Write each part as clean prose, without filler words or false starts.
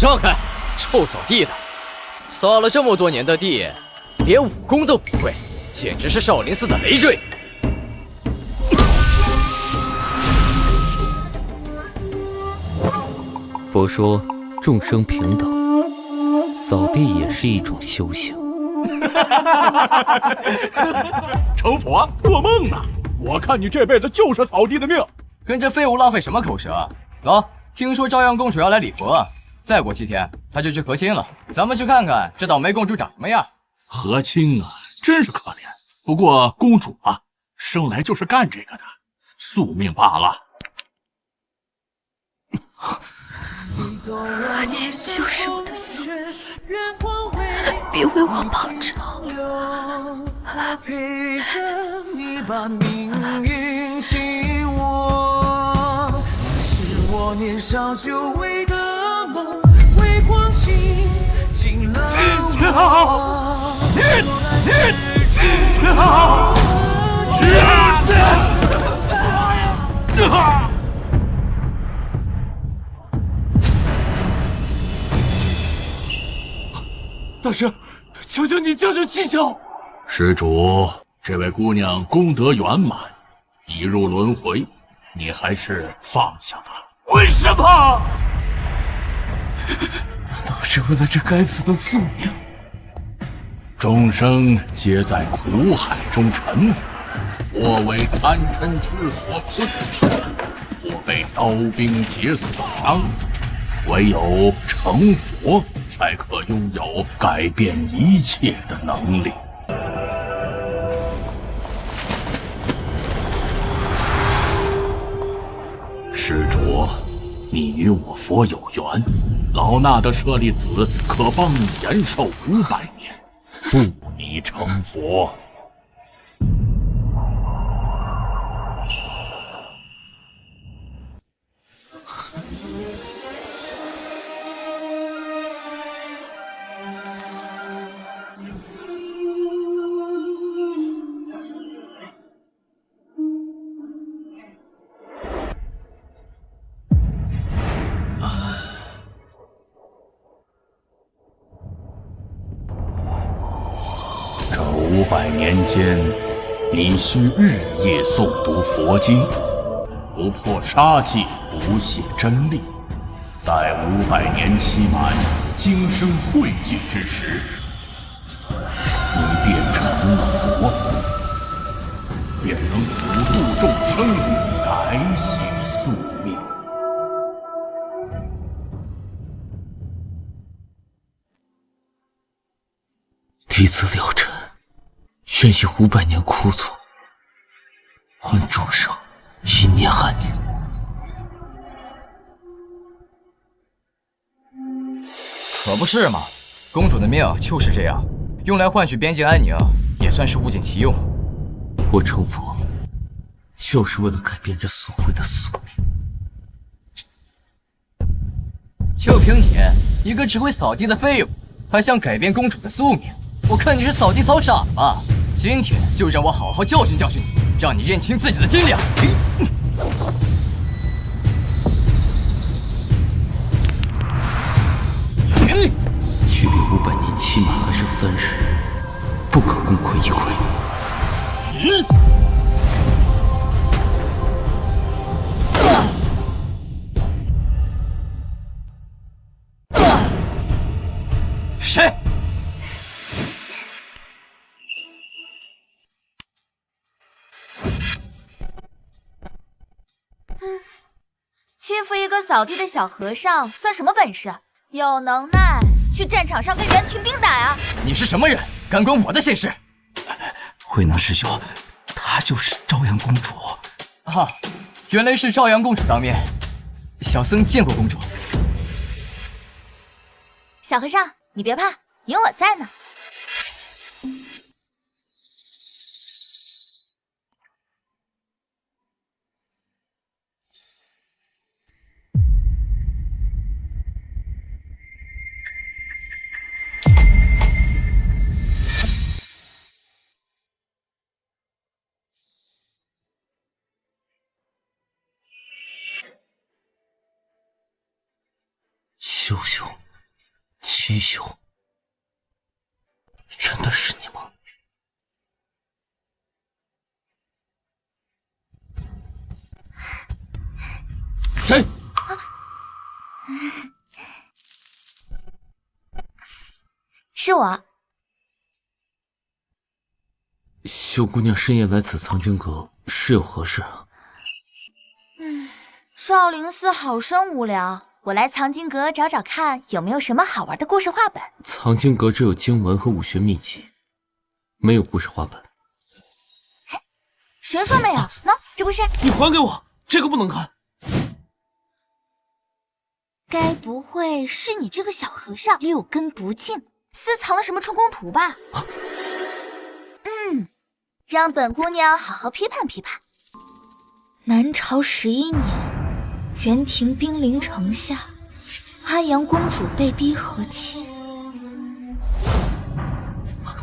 让开！臭扫地的，扫了这么多年的地，连武功都不会，简直是少林寺的累赘。佛说众生平等，扫地也是一种修行。成佛做梦呢！我看你这辈子就是扫地的命。跟这废物浪费什么口舌？走，听说朝阳公主要来礼佛，再过7天她就去和亲了。咱们去看看这倒霉公主长什么样。和亲啊，真是可怜。不过公主啊，生来就是干这个的，宿命罢了。和亲就是我的宿命，别为我报仇。陪着你把命运紧握，是我年少久违的梦，为光阴尽了我。大师，求求你救救七巧！施主，这位姑娘功德圆满，已入轮回，你还是放下吧。为什么？都是为了这该死的宿命。众生皆在苦海中沉浮，我为贪嗔痴所困，我被刀兵劫所伤，唯有成佛才可拥有改变一切的能力。施主，你与我佛有缘，老衲的舍利子可帮你延寿500年，祝你成佛。这500年间，你需日夜诵读佛经，不破杀戒，不懈真力。待500年期满，精生汇聚之时，你便成了佛，便能普度众生，改写宿命。弟子了尘，愿以500年枯坐，换众生1年安宁。可不是嘛，公主的命就是这样，用来换取边境安宁，也算是物尽其用。我成佛，就是为了改变这所谓的宿命。就凭你一个只会扫地的废物，还想改变公主的宿命？我看你是扫地扫傻了吧！今天就让我好好教训教训你，让你认清自己的斤两。距离500年期满还剩30日，不可功亏一篑。谁？欺负一个扫地的小和尚算什么本事？有能耐去战场上跟袁廷兵打呀！你是什么人？敢管我的闲事？慧能师兄，她就是朝阳公主。啊，原来是朝阳公主当面。小僧见过公主。小和尚，你别怕，有我在呢。秀秀。七宿，真的是你吗？谁？是我。秀姑娘深夜来此藏经阁，是有何事啊？少林寺好生无聊，我来藏经阁找找看有没有什么好玩的故事画本。藏经阁只有经文和武学秘籍，没有故事画本。谁说没有？喏，这不是。你还给我，这个不能看。该不会是你这个小和尚六根不净，私藏了什么春宫图吧？让本姑娘好好批判批判。南朝11年，元廷兵临城下，安阳公主被逼和亲。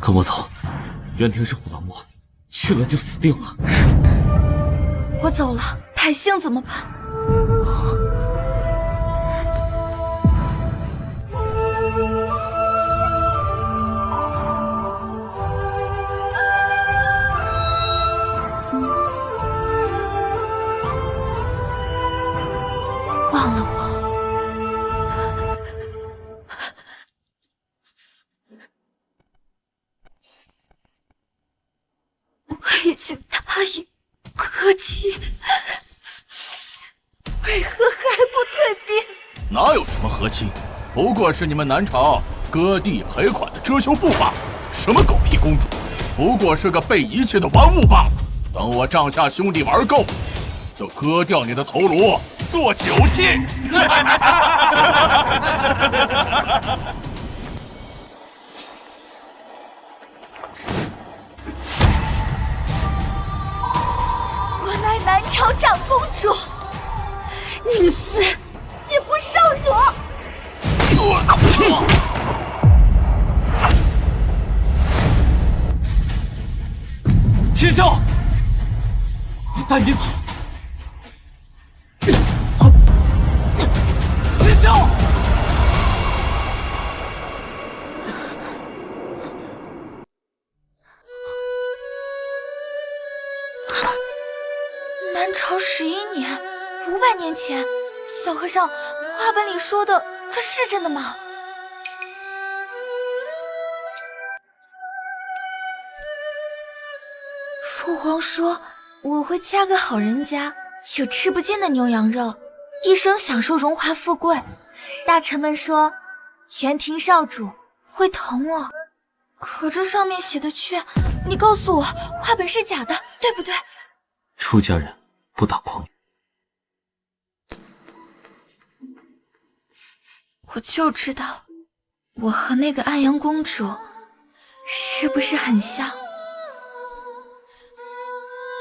跟我走，元廷是虎狼魔，去了就死定了。我走了，百姓怎么办？忘了我，我已经答应歌姬，为何还不退兵？哪有什么和亲，不过是你们南朝割地赔款的遮羞布罢了。什么狗屁公主，不过是个被遗弃的玩物罢了。等我帐下兄弟玩够，就割掉你的头颅做酒器。我乃南朝长公主，宁死也不受辱。秦霄，我带你走。秦霄，南朝11年，500年前，小和尚，话本里说的这是真的吗？父皇说我会嫁个好人家，有吃不尽的牛羊肉，一生享受荣华富贵。大臣们说元廷少主会疼我，可这上面写的却，你告诉我，话本是假的，对不对？出家人不打诳语。我就知道，我和那个安阳公主是不是很像？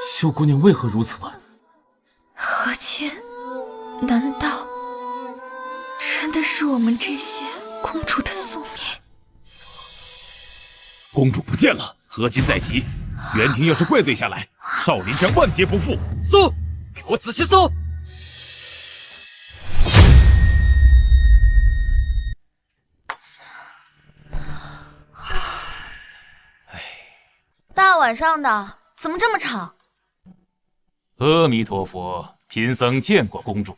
秀姑娘为何如此问？和亲，难道真的是我们这些公主的宿命？公主不见了，和亲在即。元廷要是怪罪下来，少林将万劫不复。搜，给我仔细搜！大晚上的，怎么这么吵？阿弥陀佛，贫僧见过公主，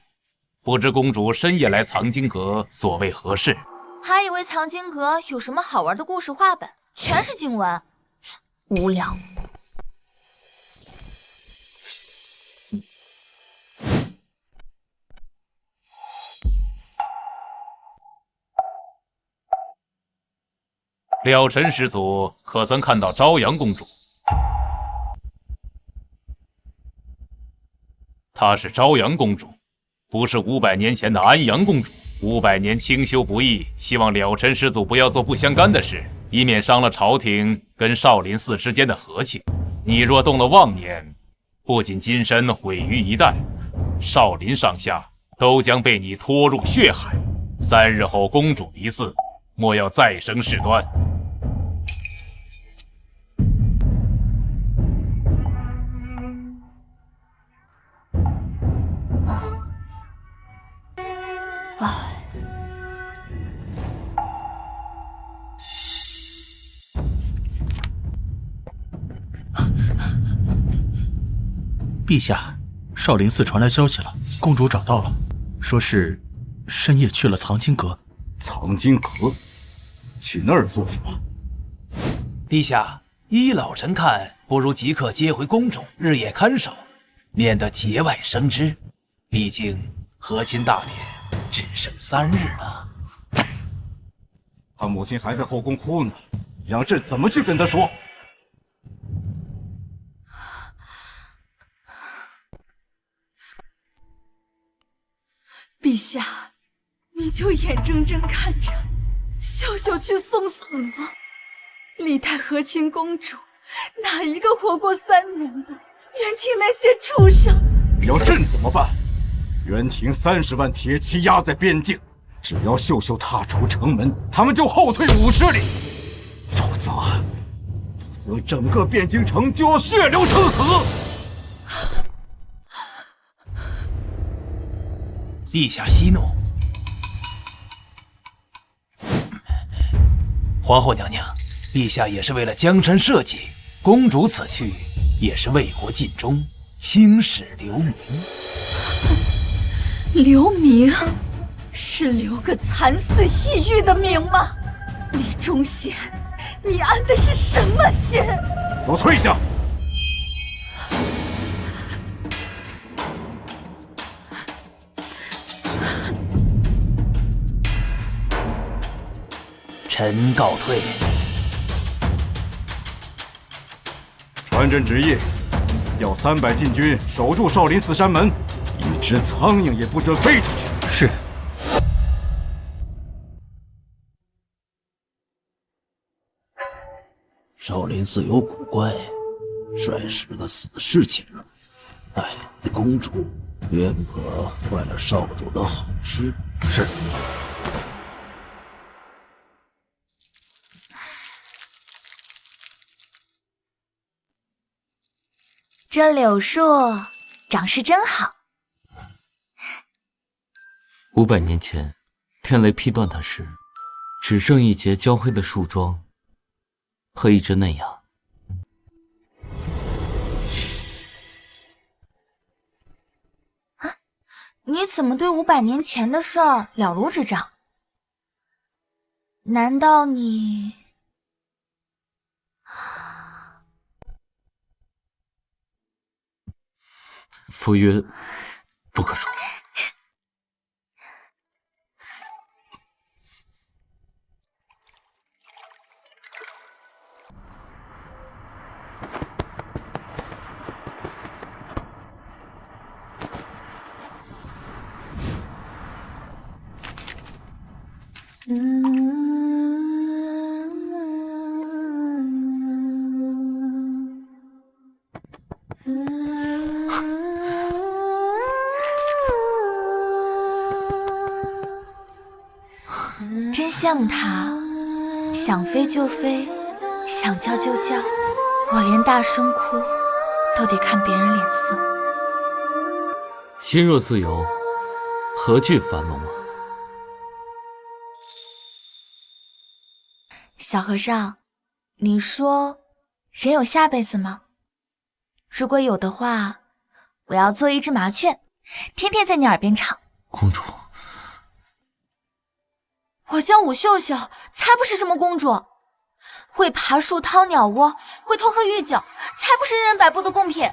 不知公主深夜来藏经阁，所谓何事？还以为藏经阁有什么好玩的故事画本，全是经文，无聊。了尘师祖可曾看到朝阳公主？她是朝阳公主，不是500年前的安阳公主。500年清修不易，希望了尘师祖不要做不相干的事，以免伤了朝廷跟少林寺之间的和气。你若动了妄念，不仅金身毁于一旦，少林上下都将被你拖入血海。3日后公主离寺，莫要再生事端。陛下，少林寺传来消息了，公主找到了，说是深夜去了藏经阁。藏经阁？去那儿做什么？陛下，依老臣看，不如即刻接回宫中，日夜看守，免得节外生枝。毕竟和亲大典只剩3日了。他母亲还在后宫哭呢，让朕怎么去跟他说？陛下，你就眼睁睁看着秀秀去送死吗？历代和亲公主，哪一个活过3年的？愿听那些畜生！要朕怎么办？元廷30万铁骑压在边境，只要秀秀踏出城门，他们就后退50里，否则整个汴京城就要血流成河。陛下息怒。皇后娘娘，陛下也是为了江山社稷，公主此去也是为国尽忠，青史留名。留名？是留个惨死异域的名吗？李忠贤，你安的是什么心？给我退下！臣告退。传朕旨意，调300禁军守住少林寺山门，一只苍蝇也不准飞出去。是。少林寺有古怪，率10个死士前来，带领公主，愿不可坏了少主的好事。是。这柳树长势真好。500年前，天雷劈断它时，只剩一截焦黑的树桩和一只嫩芽。啊，你怎么对500年前的事儿了如指掌？难道你……夫约不可说。真羡慕他，想飞就飞，想叫就叫，我连大声哭都得看别人脸色。心若自由，何惧樊笼啊？小和尚，你说人有下辈子吗？如果有的话，我要做一只麻雀，天天在你耳边唱。公主，我叫武秀秀，才不是什么公主，会爬树掏鸟窝，会偷喝御酒，才不是人人摆布的贡品。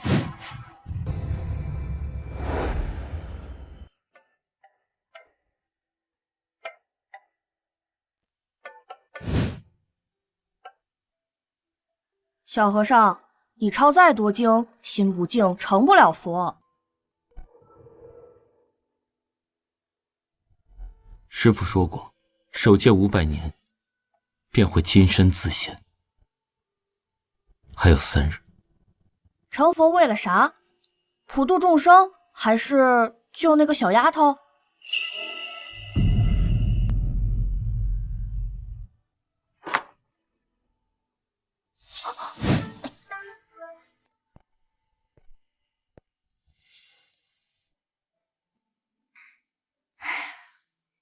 小和尚，你抄再多经，心不静，成不了佛。师父说过，守戒500年，便会金身自现。还有3日。成佛为了啥？普度众生，还是救那个小丫头？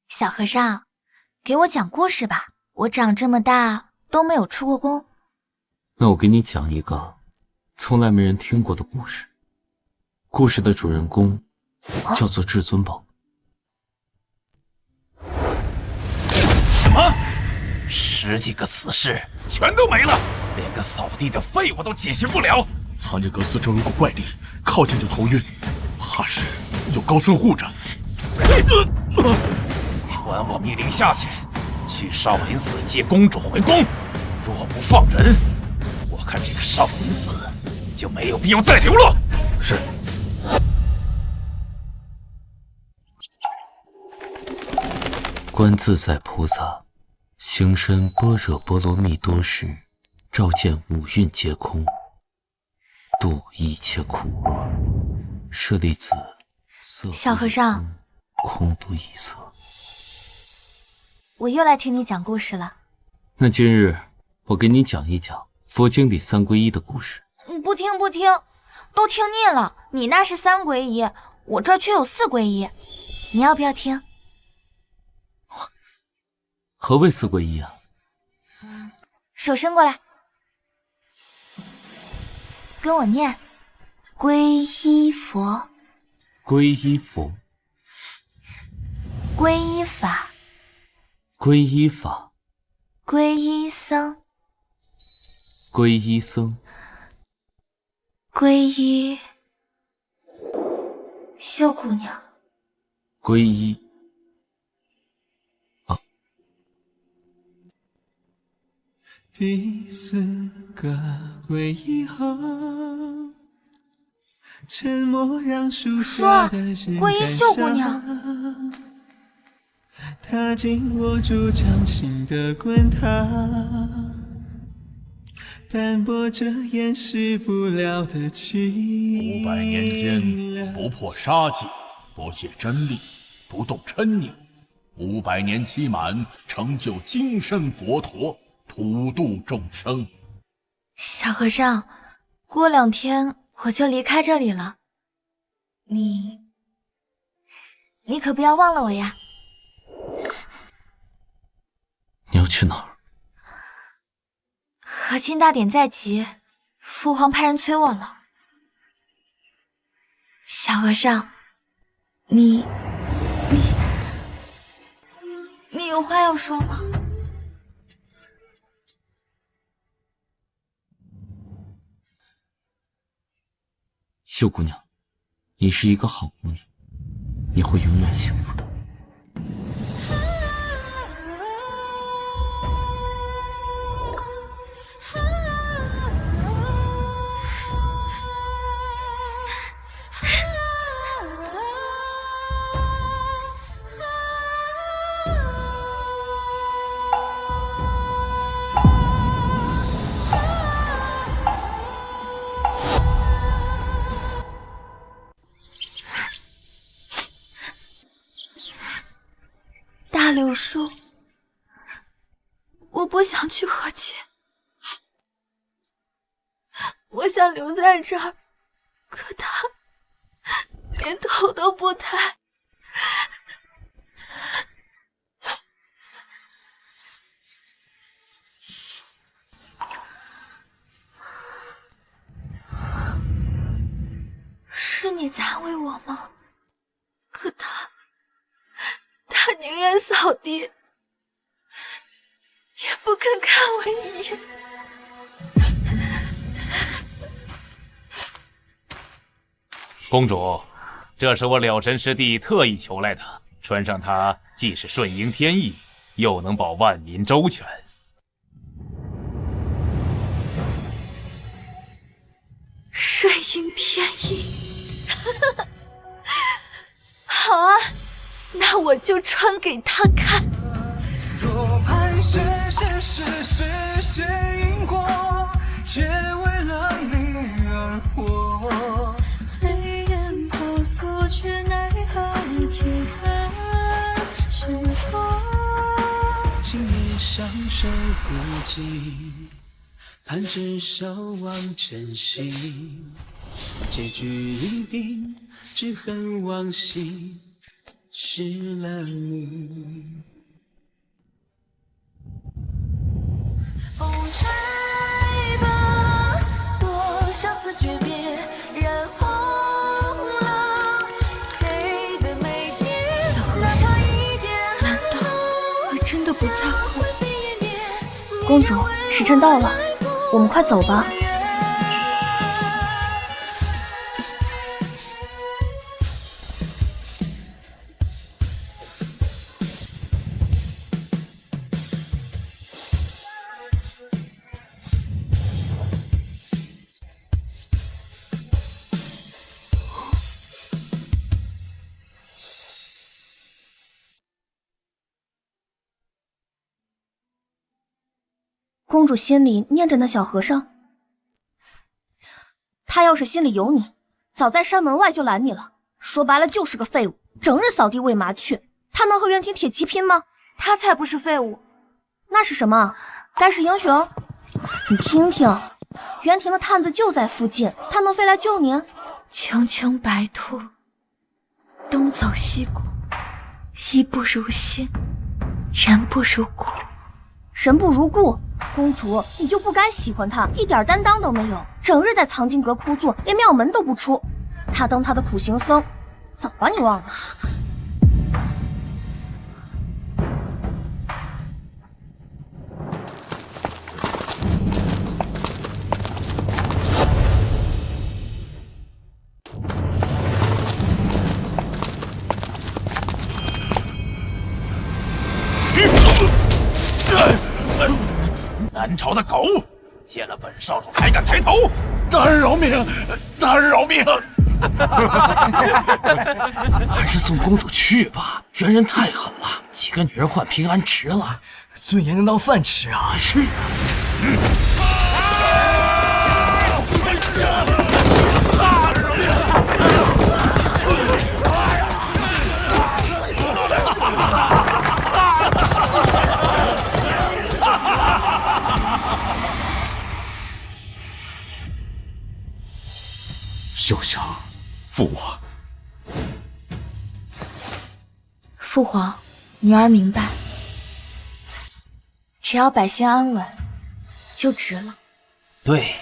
小和尚，给我讲故事吧。我长这么大都没有出过宫。那我给你讲一个从来没人听过的故事，故事的主人公叫做至尊宝。什么？10几个死士全都没了，连个扫地的废物都解决不了。藏经阁四周有股怪力，靠近就头晕，怕是有高僧护着。传我命令下去，去少林寺接公主回宫。若不放人，我看这个少林寺就没有必要再流落。是。观自在菩萨行深般若波罗蜜多时，照见五蕴皆空，度一切苦厄。舍利子，小和尚，空度一色。我又来听你讲故事了。那今日我给你讲一讲佛经里三皈依的故事。不听，都听腻了。你那是3皈依，我这儿却有4皈依。你要不要听？何谓4皈依啊？手伸过来，跟我念：皈依佛，皈依佛，皈依法，皈依法，皈依僧，皈依僧，皈依秀姑娘，皈依第4个皈依后，沉默让树下的人皈依秀姑娘，踏进我主掌心的滚烫，斑驳着掩饰不了的凄500年间，不破杀戒，不懈真力，不动嗔念，500年期满，成就金身佛陀，普度众生。小和尚，过2天我就离开这里了，你可不要忘了我呀。你要去哪儿？和亲大典在即，父皇派人催我了。小和尚，你有话要说吗？秀姑娘，你是一个好姑娘，你会永远幸福的。大柳树，我不想去和亲，我想留在这儿，可他连头都不抬。是你在安慰我吗？可他宁愿扫地，也不肯看我一眼。公主，这是我了尘师弟特意求来的，穿上它既是顺应天意，又能保万民周全。顺应天意，好啊，那我就穿给他看。若盘旋是因果，皆为了你而活。泪眼婆娑，却奈何几看生错。今夜上手孤寂，盼只守望真心。结局已定，只恨往昔失了你。风吹吧，多少次诀别，染红不在乎。公主，时辰到了，我们快走吧。公主心里念着那小和尚，他要是心里有你，早在山门外就拦你了。说白了就是个废物，整日扫地喂麻雀。他能和袁廷铁骑拼吗？他才不是废物，那是什么？该是英雄。你听听，袁廷的探子就在附近，他能飞来救你？穷穷白兔，东走西顾，衣不如新，人不如故。人不如故，公主你就不该喜欢他，一点担当都没有，整日在藏经阁枯坐，连庙门都不出。他当他的苦行僧，早把你忘了。南朝的狗，见了本少主还敢抬头！大人饶命！大人饶命！还是送公主去吧，袁人太狠了，几个女人换平安迟了。尊严能当饭吃啊！是啊。休想！父王，父皇，女儿明白，只要百姓安稳，就值了。对，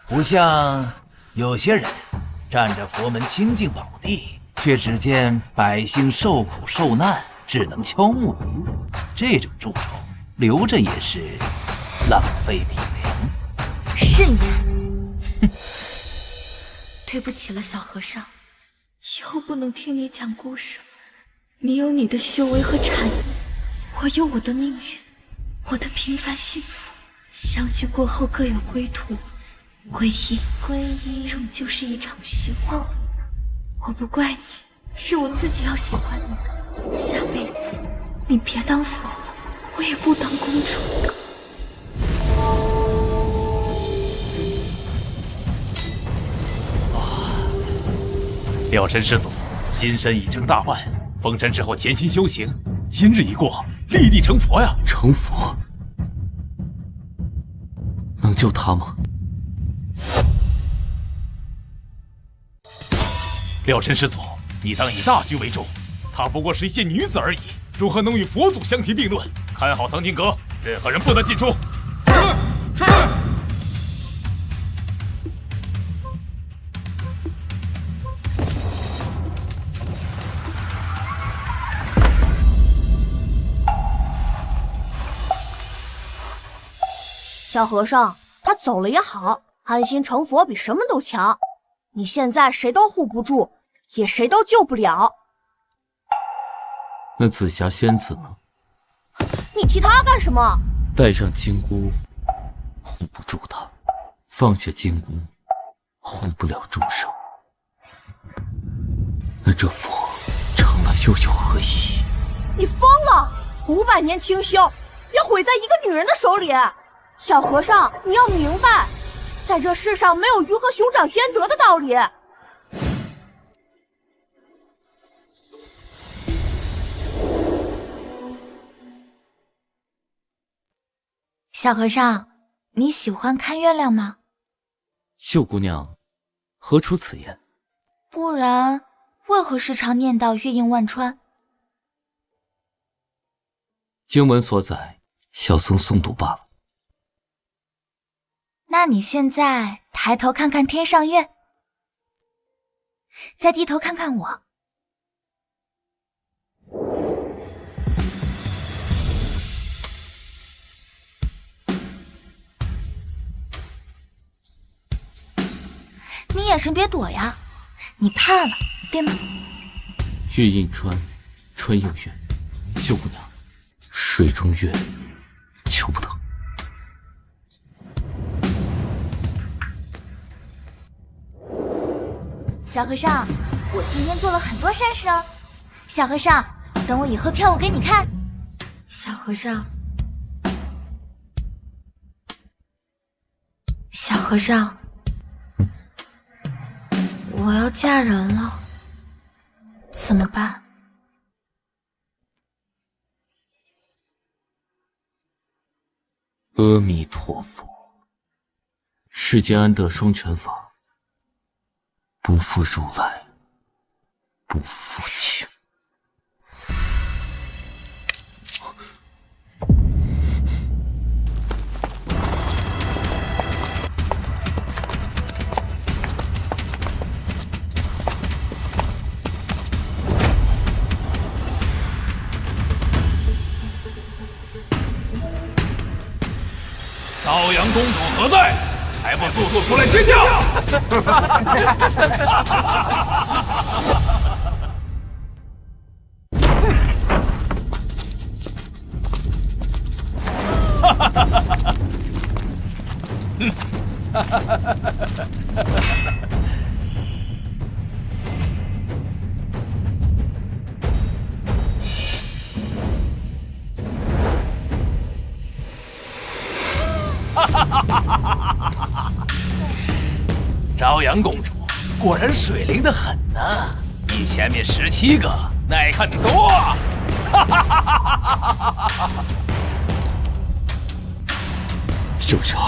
不像有些人占着佛门清净宝地，却只见百姓受苦受难，只能敲木鱼。这种蛀虫留着也是浪费米粮。慎言！哼。对不起了，小和尚，以后不能听你讲故事了。你有你的修为和禅意，我有我的命运，我的平凡幸福。相聚过后各有归途，皈依终究是一场虚幻。我不怪你，是我自己要喜欢你的。下辈子你别当父王，我也不当公主。了尘师祖，金身已成大万，封神之后潜心修行，今日一过，立地成佛呀！成佛？能救他吗？了尘师祖，你当以大局为重，她不过是一些女子而已，如何能与佛祖相提并论？看好藏经阁，任何人不得进出。是。小和尚，他走了也好，安心成佛比什么都强。你现在谁都护不住，也谁都救不了。那紫霞仙子呢？你提他干什么？带上金箍，护不住他；放下金箍，护不了众生。那这佛成了又有何意义？你疯了！500年清修要毁在一个女人的手里。小和尚，你要明白，在这世上没有鱼和熊掌兼得的道理。小和尚，你喜欢看月亮吗？秀姑娘，何出此言？不然，为何时常念叨月映万川？经文所载，小僧诵读罢了。那你现在抬头看看天上月，再低头看看我。神别躲呀，你怕了，对吗？月映川，川映月，秀姑娘，水中月，求不得。小和尚，我今天做了很多善事哦。小和尚，等我以后跳舞给你看。小和尚，小和尚，我要嫁人了，怎么办？阿弥陀佛，世间安得双全法，不负如来，不负情。朝阳公主何在？还不速速出来接驾！朝阳公主果然水灵得很呢，比前面17个耐看得多。秀秀，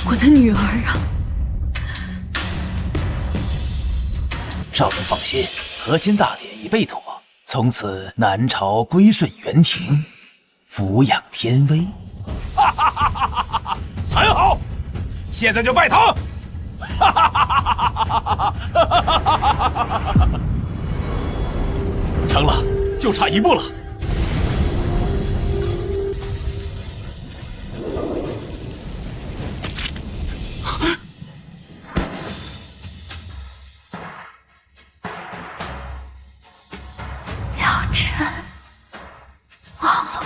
我的女儿啊！少主放心，和亲大典已备妥，从此南朝归顺元廷，抚养天威。很好，现在就拜堂。成了，就差一步了。了尘，忘了。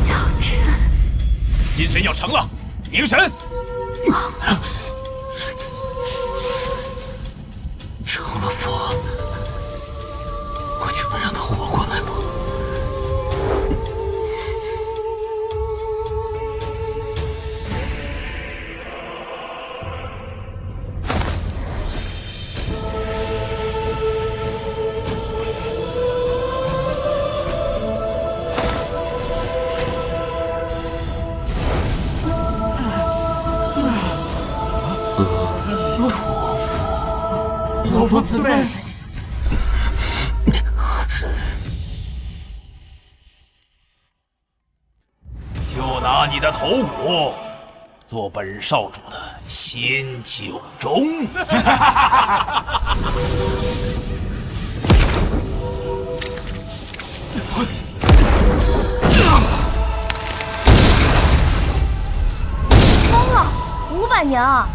了尘，金神要成了，明神。成了佛，我就能让他活过来吗？老夫慈悲。就拿你的头骨做本少主的新酒盅。疯了，500年啊！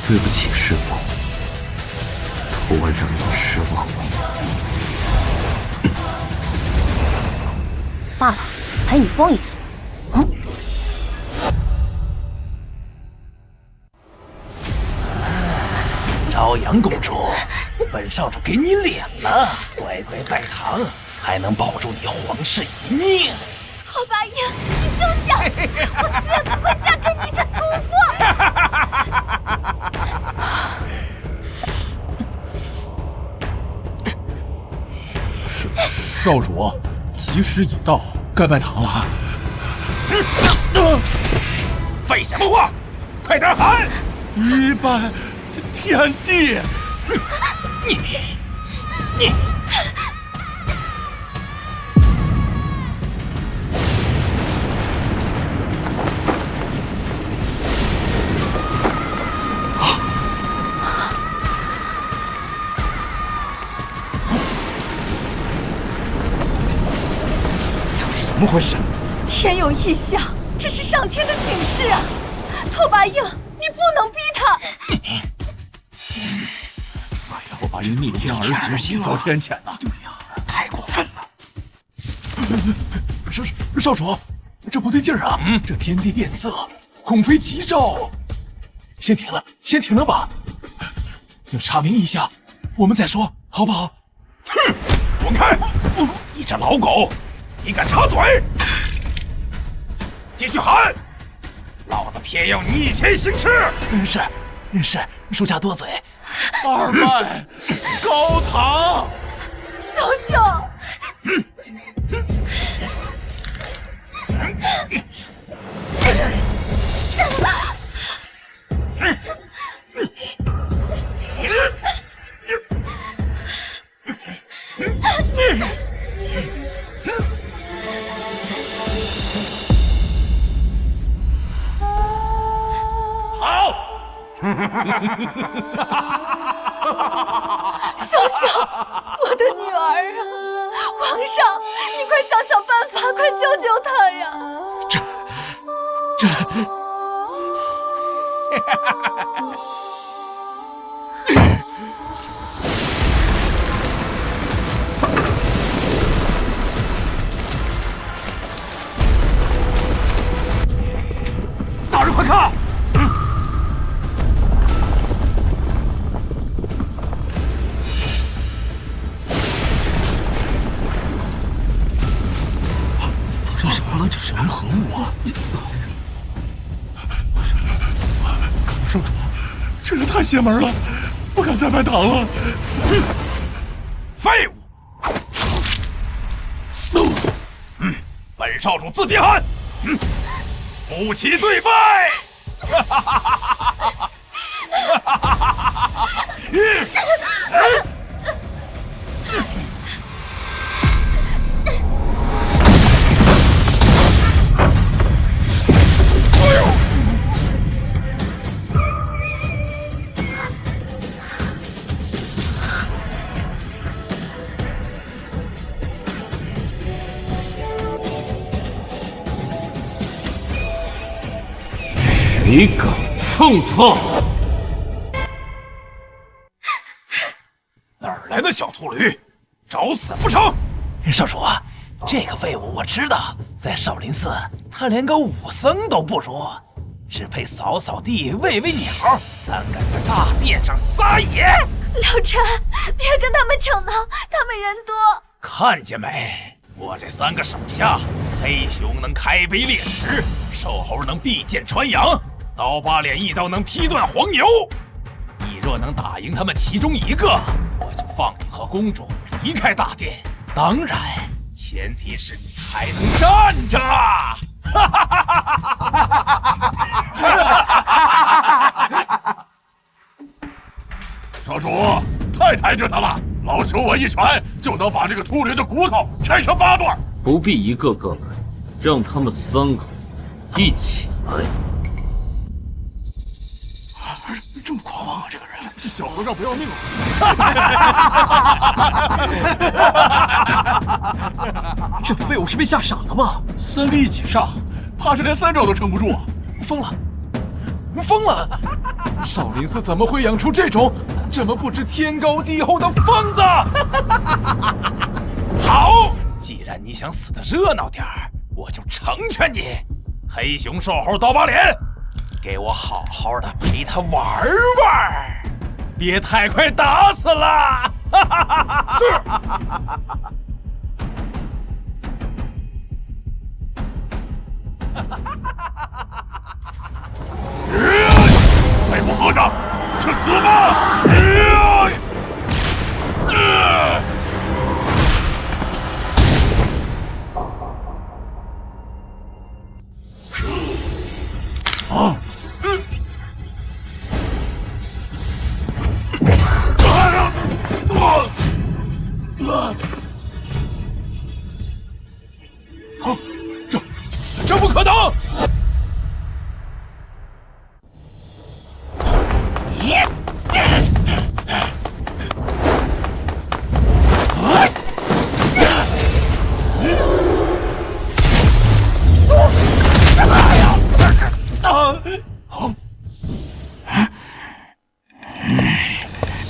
对不起，师父，徒儿让你失望了。罢了，陪你疯一次。朝阳公主，本少主给你脸了，乖乖拜堂，还能保住你皇室一命。好八爷，你休想！我死也不会嫁给你这屠夫！少主，吉时已到，该拜堂了。废什么话，快点喊！一拜天地。你。怎么回事？天有异象，这是上天的警示啊！拓跋英，你不能逼他！拓跋英逆天而行，喜遭天谴呐！对呀，太过分了！少主，这不对劲儿啊！这天地变色，恐非吉兆。先停了吧。等查明一下，我们再说，好不好？哼！滚开！你这老狗！你敢插嘴？继续喊！老子偏要逆天行事！是，属下多嘴。二拜高堂。小小。小小，我的女儿啊！皇上，你快想想办法，快救救她呀！大人快看！神和我，少主，这人太邪门了，不敢再拜堂了。废物！本少主自己喊。夫妻对拜。谁敢碰他？哪儿来的小秃驴，找死不成？少主，这个废物我知道，在少林寺他连个武僧都不如，只配扫扫地、喂喂鸟，胆敢在大殿上撒野！老臣，别跟他们吵闹，他们人多。看见没？我这3个手下，黑熊能开碑裂石，瘦猴能避剑穿杨，刀疤脸一刀能劈断黄牛。你若能打赢他们其中一个，我就放你和公主离开大殿。当然，前提是你还能站着。少主，太抬举他了！老朽我一拳就能把这个秃驴的骨头拆成8段。不必一个个来，让他们3个一起来。这么狂妄啊，这个人！小和尚不要命了！这废物是被吓傻了吧？3力一起上，怕是连3招都撑不住啊！疯了！少林寺怎么会养出这么不知天高地厚的疯子？好，既然你想死的热闹点儿，我就成全你。黑熊、瘦猴、刀疤脸，给我好好的陪他玩玩，别太快打死了。是。废物和尚，去死吧！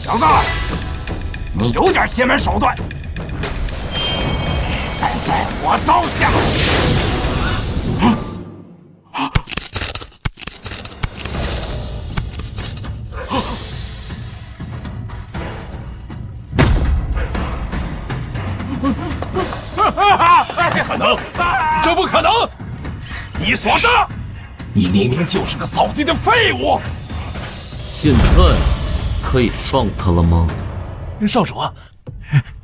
小子，你有点邪门手段，但在我刀下。不可能，这不可能！你耍诈！你明明就是个扫地的废物！现在可以放他了吗？少主啊，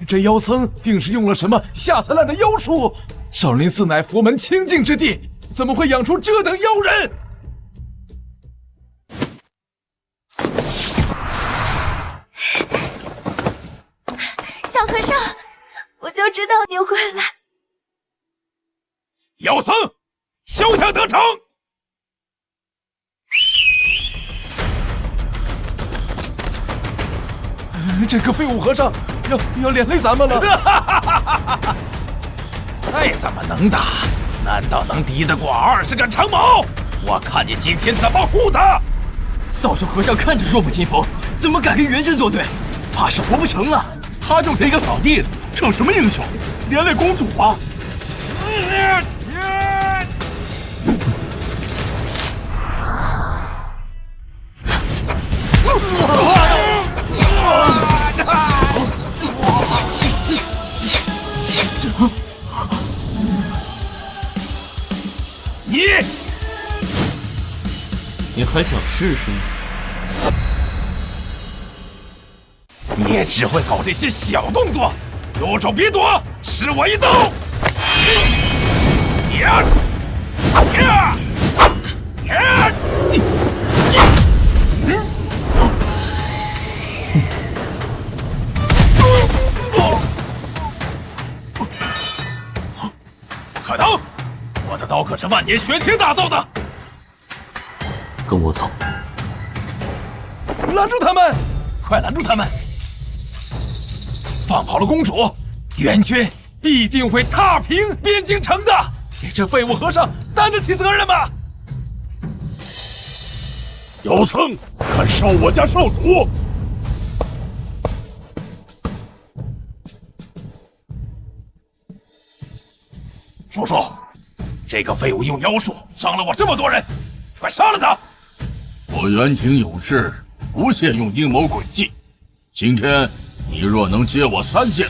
这妖僧定是用了什么下三滥的妖术？少林寺乃佛门清净之地，怎么会养出这等妖人？小和尚，我就知道你会来。妖僧，休想得逞！这个废物和尚要连累咱们了。再怎么能打，难道能敌得过20个长矛？我看你今天怎么护他！扫帚和尚看着弱不禁风，怎么敢跟援军作对？怕是活不成了。他就是一个扫地的，逞什么英雄？连累公主啊！你还想试试吗？你也只会搞这些小动作，有种别躲，施我一刀！不可能！我的刀可是万年玄铁打造的。跟我走！拦住他们！快拦住他们！放跑了公主，援军必定会踏平边境城的。这废物和尚担得起责任吗？妖僧，敢烧我家少主！叔叔，这个废物用妖术伤了我这么多人，快杀了他！我袁廷有志，不屑用阴谋诡计。今天你若能接我3剑，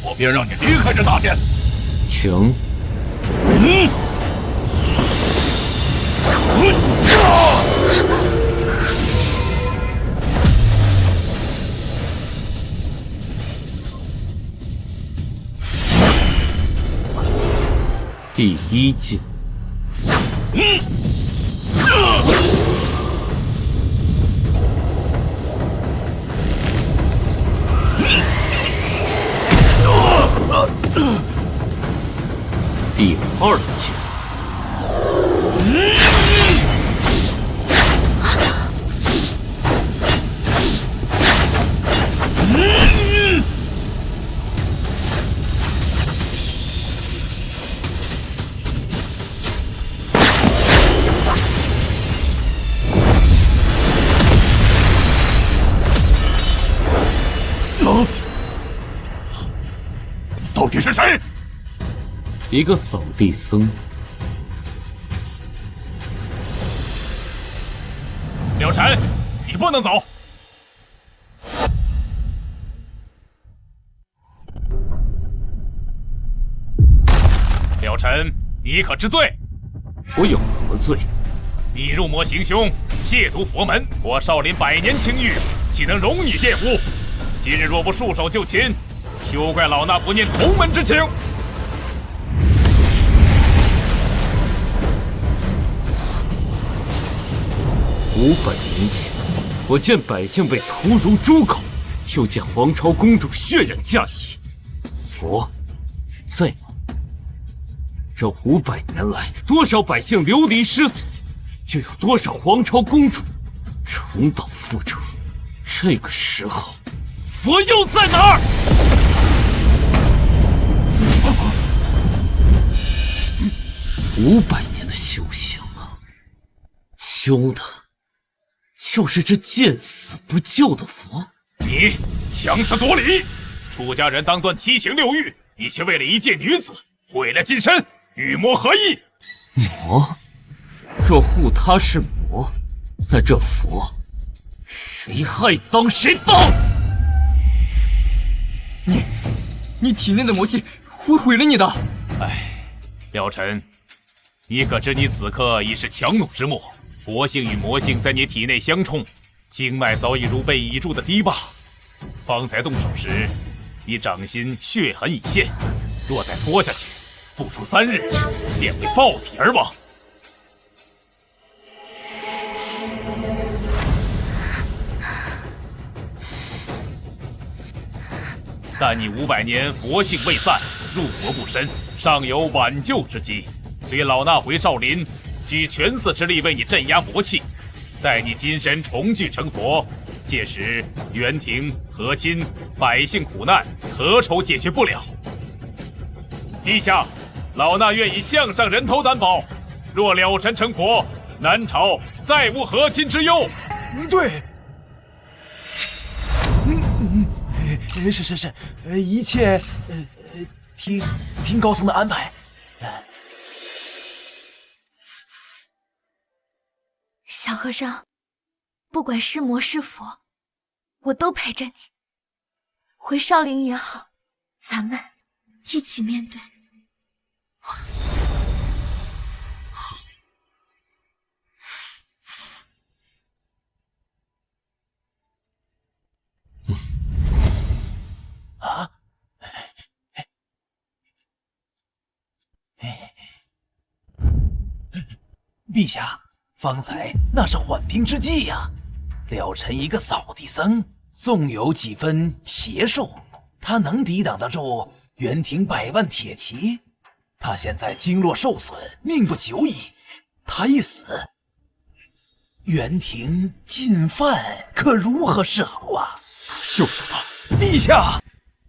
我便让你离开这大殿。请。第1剑。第2剑。到底是谁？一个扫地僧。了尘，你不能走。了尘，你可知罪？我有何罪？你入魔行凶，亵渎佛门，我少林100年清誉，岂能容你玷污？今日若不束手就擒，休怪老衲不念同门之情。500年前，我见百姓被屠如猪狗，又见皇朝公主血染嫁衣。佛在吗？这500年来，多少百姓流离失所，又有多少皇朝公主重蹈覆辙？这个时候，佛又在哪儿？500年的修行啊，修的就是这见死不救的佛。你强词夺理，出家人当断七情六欲，你却为了一介女子毁了金身，与魔合一。魔？若护他是魔，那这佛谁害当谁当？你体内的魔气会毁了你的。哎，廖晨，你可知你此刻已是强弩之末，佛性与魔性在你体内相冲，经脉早已如被倚住的堤坝。方才动手时，你掌心血痕已现，若再拖下去，不出3日，便会爆体而亡。但你500年佛性未散，入魔不深，尚有挽救之机。随老衲回少林，举全寺之力为你镇压魔气，待你金身重聚成佛，届时元廷、和亲、百姓苦难，何愁解决不了？陛下，老衲愿以项上人头担保，若了尘成佛，南朝再无和亲之忧。对。是，一切听高僧的安排。小和尚，不管是魔是佛，我都陪着你。回少林也好，咱们一起面对。好。啊！陛下，方才那是缓兵之计呀。了尘一个扫地僧，纵有几分邪术，他能抵挡得住元廷100万铁骑？他现在经络受损，命不久矣。他一死，元廷进犯，可如何是好啊？救他！陛下，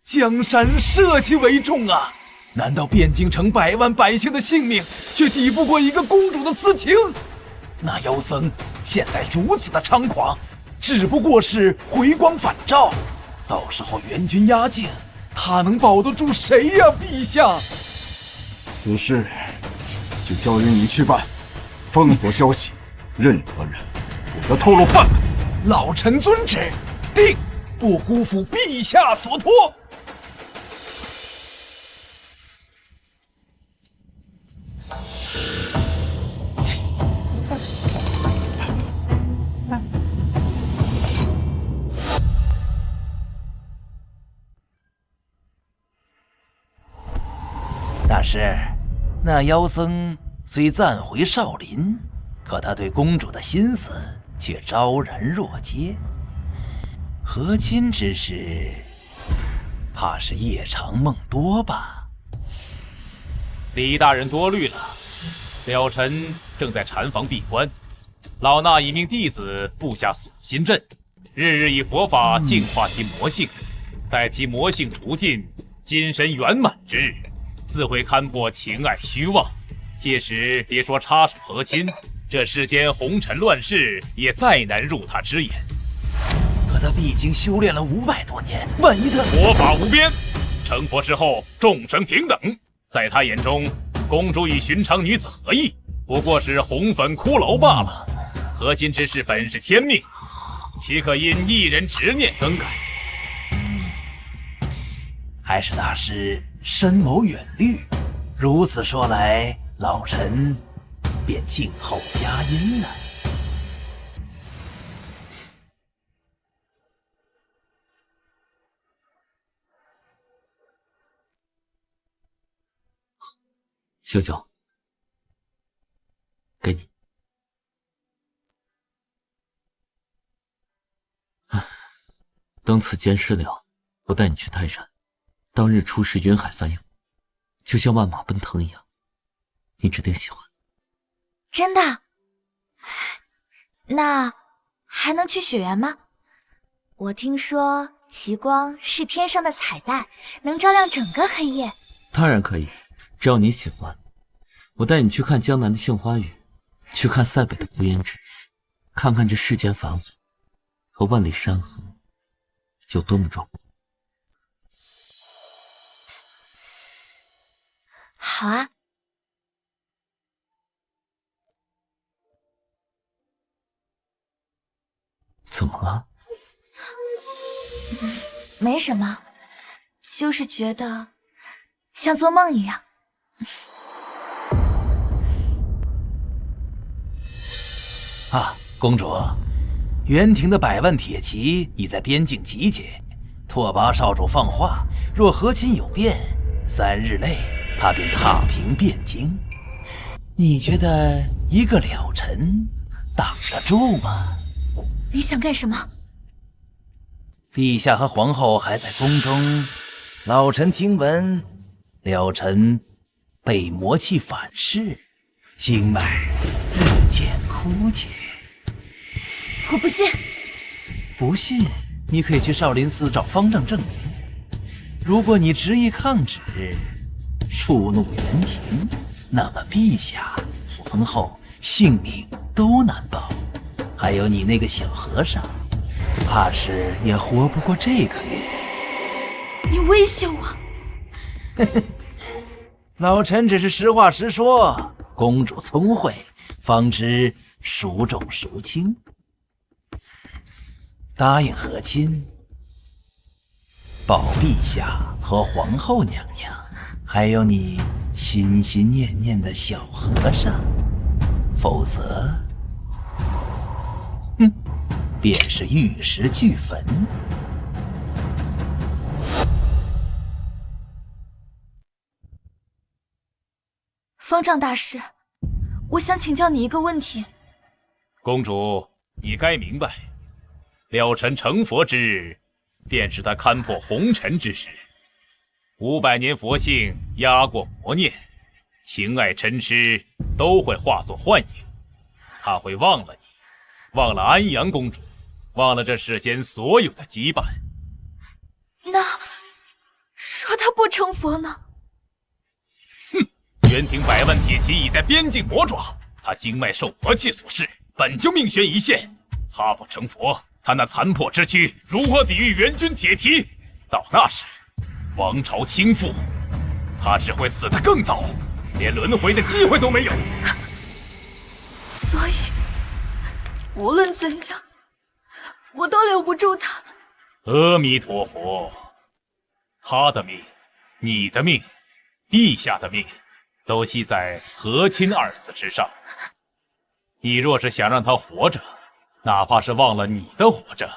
江山社稷为重啊！难道汴京城100万百姓的性命，却抵不过一个公主的私情？那妖僧现在如此的猖狂，只不过是回光返照。到时候援军压境，他能保得住谁呀？陛下，此事就交由你去办。封锁消息，任何人不得透露半个字。老臣遵旨，定不辜负陛下所托。大师，那妖僧虽暂回少林，可他对公主的心思却昭然若揭。和亲之事，怕是夜长梦多吧？李大人多虑了，了尘正在禅房闭关，老衲已命弟子布下锁心阵，日日以佛法净化其魔性，待其魔性除尽，金身圆满之日，自会勘破情爱虚妄。届时别说插手和亲，这世间红尘乱世也再难入他之眼。可他毕竟修炼了500多年，万一他佛法无边，成佛之后众生平等，在他眼中，公主与寻常女子合意，不过是红粉骷髅罢了。和亲之事本是天命，岂可因一人执念更改？还是大师深谋远虑。如此说来，老臣便静候佳音了。小九，给你。等此件事了，我带你去泰山，当日出世云海翻涌，就像万马奔腾一样，你指定喜欢。真的？那还能去雪原吗？我听说奇光是天上的彩带，能照亮整个黑夜。当然可以，只要你喜欢。我带你去看江南的杏花雨，去看塞北的孤烟直，看看这世间繁华和万里山河，有多么壮观。好啊。怎么了？没什么，就是觉得像做梦一样。啊，公主，袁庭的100万铁骑已在边境集结。拓跋少主放话，若和亲有变，3日内他便踏平汴京。你觉得一个了尘挡得住吗？你想干什么？陛下和皇后还在宫中，老臣听闻了尘被魔气反噬，经脉日渐枯竭。我不信。不信，你可以去少林寺找方丈证明。如果你执意抗旨，触怒袁庭，那么陛下、皇后性命都难保。还有你那个小和尚，怕是也活不过这个月。你威胁我？老臣只是实话实说。公主聪慧，方知孰重孰轻。答应和亲，保陛下和皇后娘娘，还有你心心念念的小和尚，否则，便是玉石俱焚。方丈大师，我想请教你一个问题。公主，你该明白，了尘成佛之日，便是他勘破红尘之时。500年佛性压过魔念，情爱嗔痴都会化作幻影。他会忘了你，忘了安阳公主，忘了这世间所有的羁绊。那说他不成佛呢？袁庭100万铁骑已在边境磨爪，他经脉受魔气所噬，本就命悬一线。他不成佛，他那残破之躯如何抵御援军铁蹄？到那时，王朝倾覆，他只会死得更早，连轮回的机会都没有。所以，无论怎样，我都留不住他。阿弥陀佛，他的命，你的命，陛下的命，都系在和亲2字之上。你若是想让他活着，哪怕是忘了你的活着，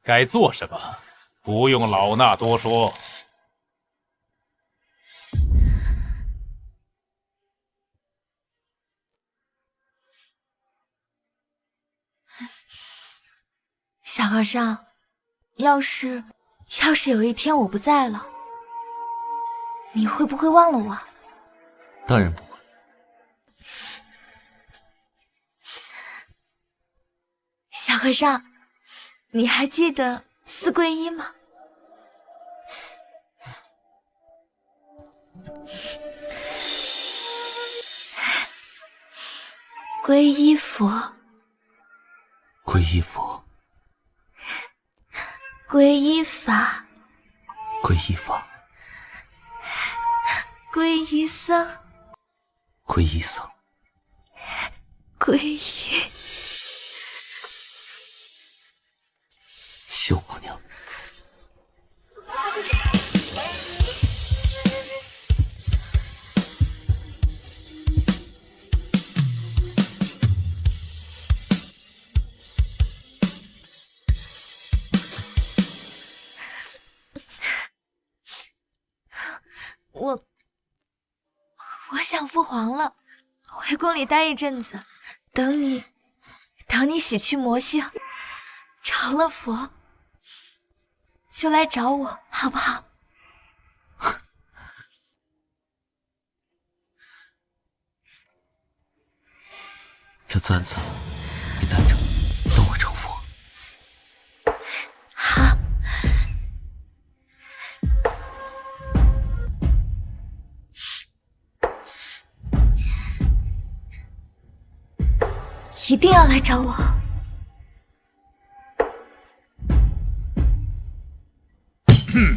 该做什么，不用老衲多说。小和尚，要是有一天我不在了，你会不会忘了我？当然不会。小和尚，你还记得4皈依吗？皈依佛，皈依佛，皈依法，皈依法，皈依僧，皈依僧，皈依秀姑娘。我想父皇了，回宫里待一阵子，等你洗去魔性，成了佛，就来找我，好不好？这簪子你带着，等我成佛。好。一定要来找我。明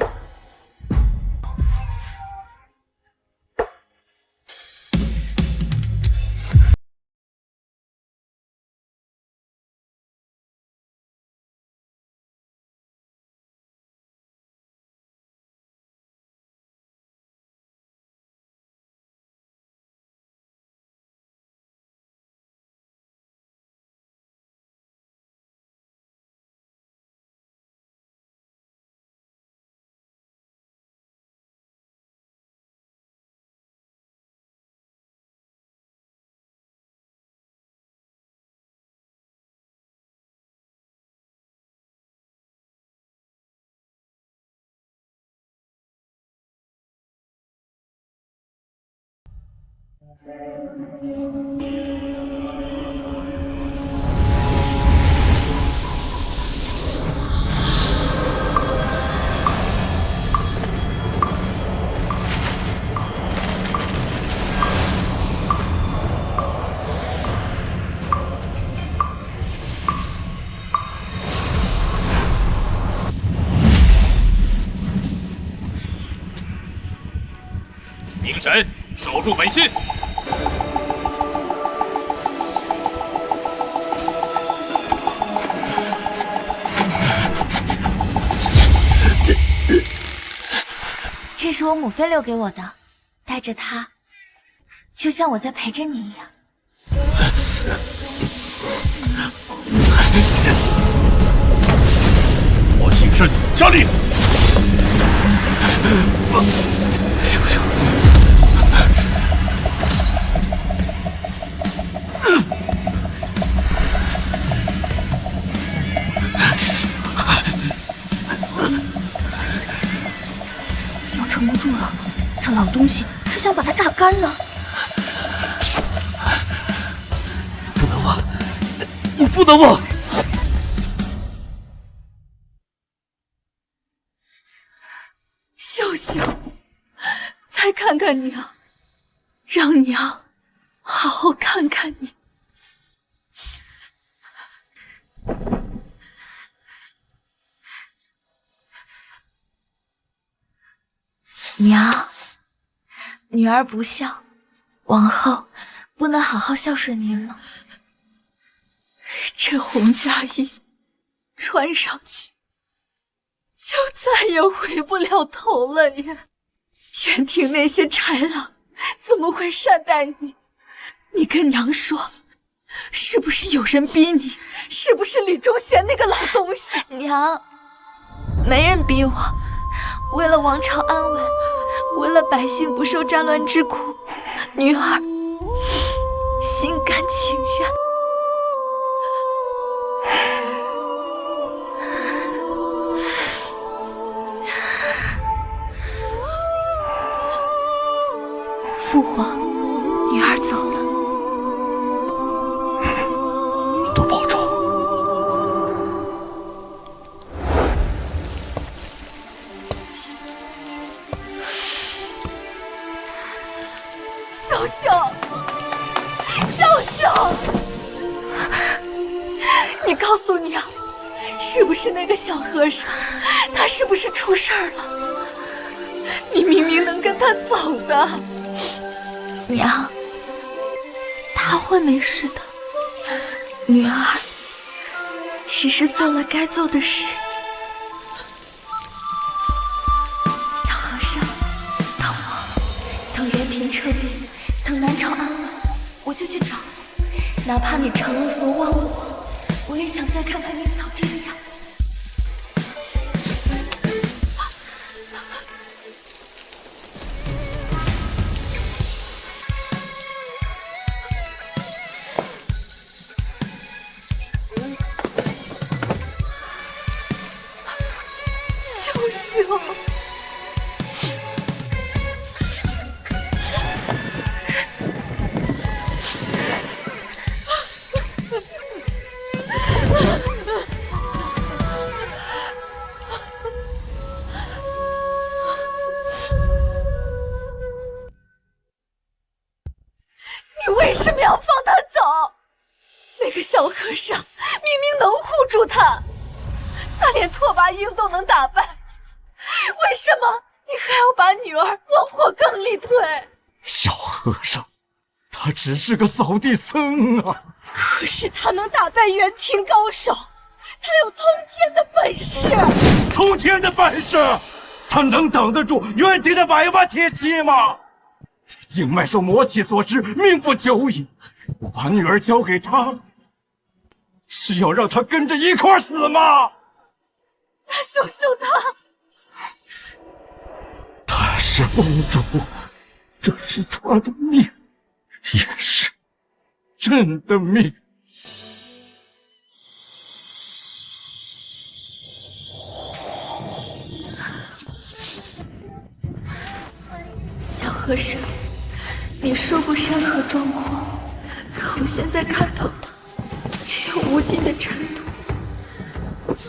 神，守住本心。这是我母妃留给我的，带着它，就像我在陪着你一样。我请慎加令。休休。要撑不住了，这老东西是想把它榨干呢。不能忘，我不能忘。秀秀，再看看娘，让娘好好看看你。娘，女儿不孝，往后不能好好孝顺您了。这红嫁衣穿上去，就再也回不了头了呀！园庭那些豺狼怎么会善待你？你跟娘说，是不是有人逼你？是不是李忠贤那个老东西？娘，没人逼我，为了王朝安稳，为了百姓不受战乱之苦，女儿心甘情愿。父皇，女儿走了，多保重。秀秀，秀秀，你告诉娘，是不是那个小和尚？他是不是出事儿了？你明明能跟他走的。娘，他会没事的。女儿只是做了该做的事。小和尚，等园庭撤兵，等南朝安稳，我就去找你。哪怕你成了佛忘了我也想再看看你扫地的样子。你为什么要放他走？那个小和尚明明能护住他，他连拓跋英都能打败，为什么你还要把女儿往火坑里推？小和尚，他只是个扫地僧啊！可是他能打败元庭高手，他有通天的本事。通天的本事，他能挡得住元庭的百万铁骑吗？这静脉受魔气所致，命不久矣。我把女儿交给他，是要让他跟着一块儿死吗？那秀秀她是公主，这是她的命，也是朕的命。小和尚，你说过山河壮阔，可我现在看到的只有无尽的尘土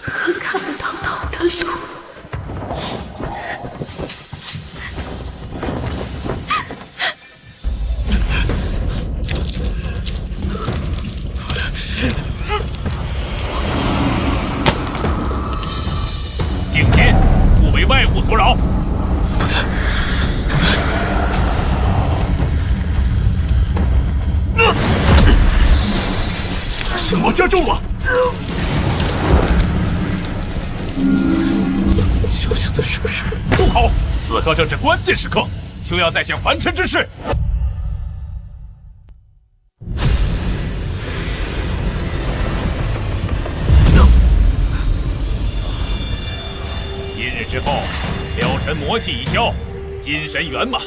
和看不到头的路。静心，不为外物所扰。不对，心魔加重了。小小的术士，不好！此刻正是关键时刻，休要再想凡尘之事。今日之后，了尘魔气已消，金神圆满。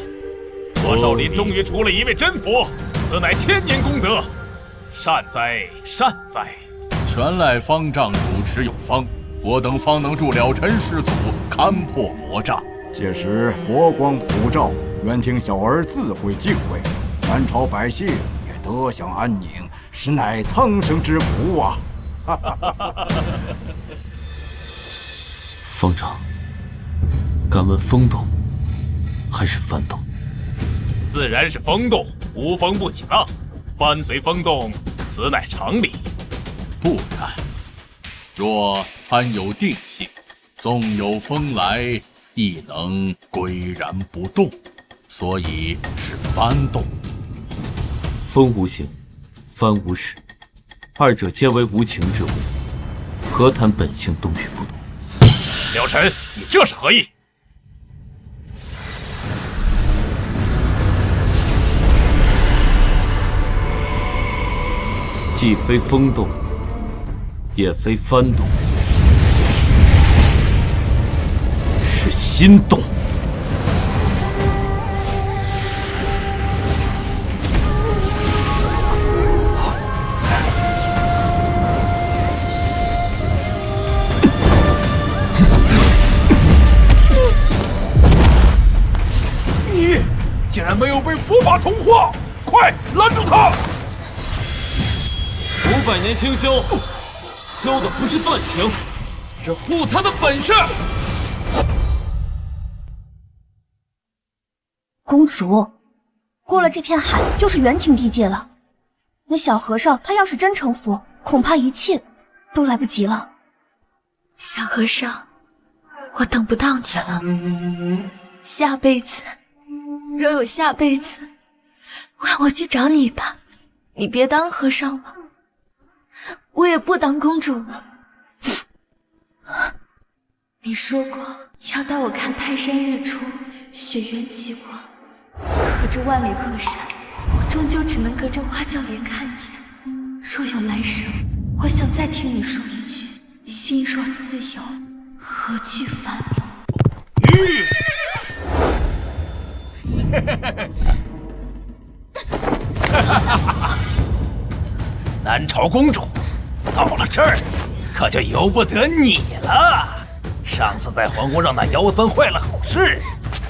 我少林终于出了一位真佛，此乃千年功德，善哉善哉！全赖方丈主持有方，我等方能助了尘师祖勘破魔障。届时佛光普照，元庭小儿自会敬畏，南朝百姓也得享安宁，实乃苍生之福啊！方丈，敢问风动还是幡动？自然是风动，无风不起浪，幡随风动，此乃常理。不然，若幡有定性，纵有风来，亦能岿然不动，所以是幡动。风无形，幡无实，二者皆为无情之物，何谈本性动与不动？了尘，你这是何意？既非风动，也非幡动，是心动。你竟然没有被佛法同化，快拦住他！500年清修，修的不是断情，是护他的本事。公主，过了这片海就是元庭地界了。那小和尚他要是真成佛，恐怕一切都来不及了。小和尚，我等不到你了。下辈子，若有下辈子，换我去找你吧。你别当和尚了，我也不当公主了。你说过要带我看泰山日出，雪原奇光，可这万里河山，我终究只能隔着花轿帘看一眼。若有来生，我想再听你说一句：心若自由，何惧烦恼？南朝公主到了这儿，可就由不得你了。上次在皇宫让那妖僧坏了好事，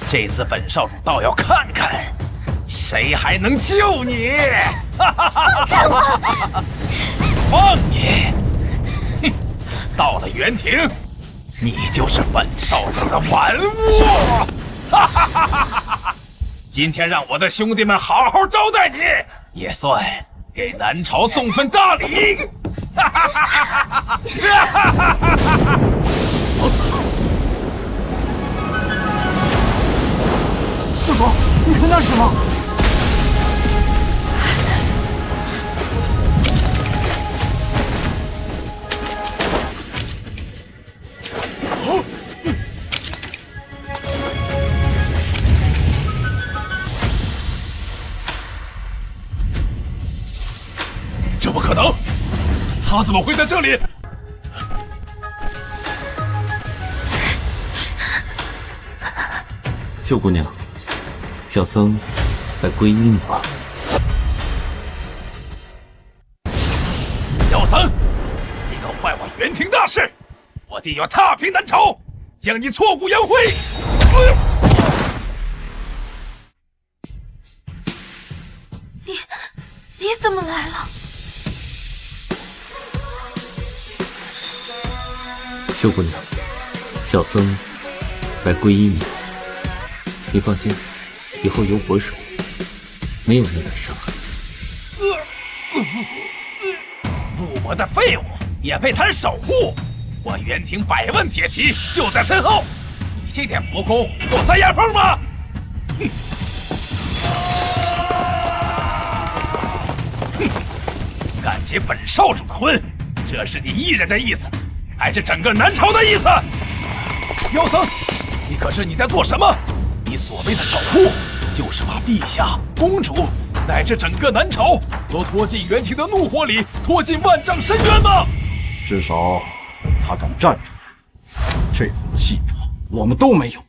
这次本少主倒要看看谁还能救你！放开我！放你！哼！到了元庭，你就是本少主的玩物！今天让我的兄弟们好好招待你，也算给南朝送份大礼。干什么？这不可能！他怎么会在这里？秀姑娘，小僧来皈依你吧。妖僧，你搞坏我元庭大事，我定要踏平南朝，将你挫骨扬灰！你怎么来了？秀姑娘，小僧来皈依你。你放心，以后有我守，没有人敢伤害。入魔的废物也配谈守护？我元庭100万铁骑就在身后，你这点魔功够塞牙缝吗？哼！敢结本少主的婚，这是你一人的意思，还是整个南朝的意思？妖僧，你可知你在做什么？你所谓的守护，就是把陛下、公主乃至整个南朝都拖进元庭的怒火里，拖进万丈深渊吗？至少他敢站出来，这份气魄我们都没有。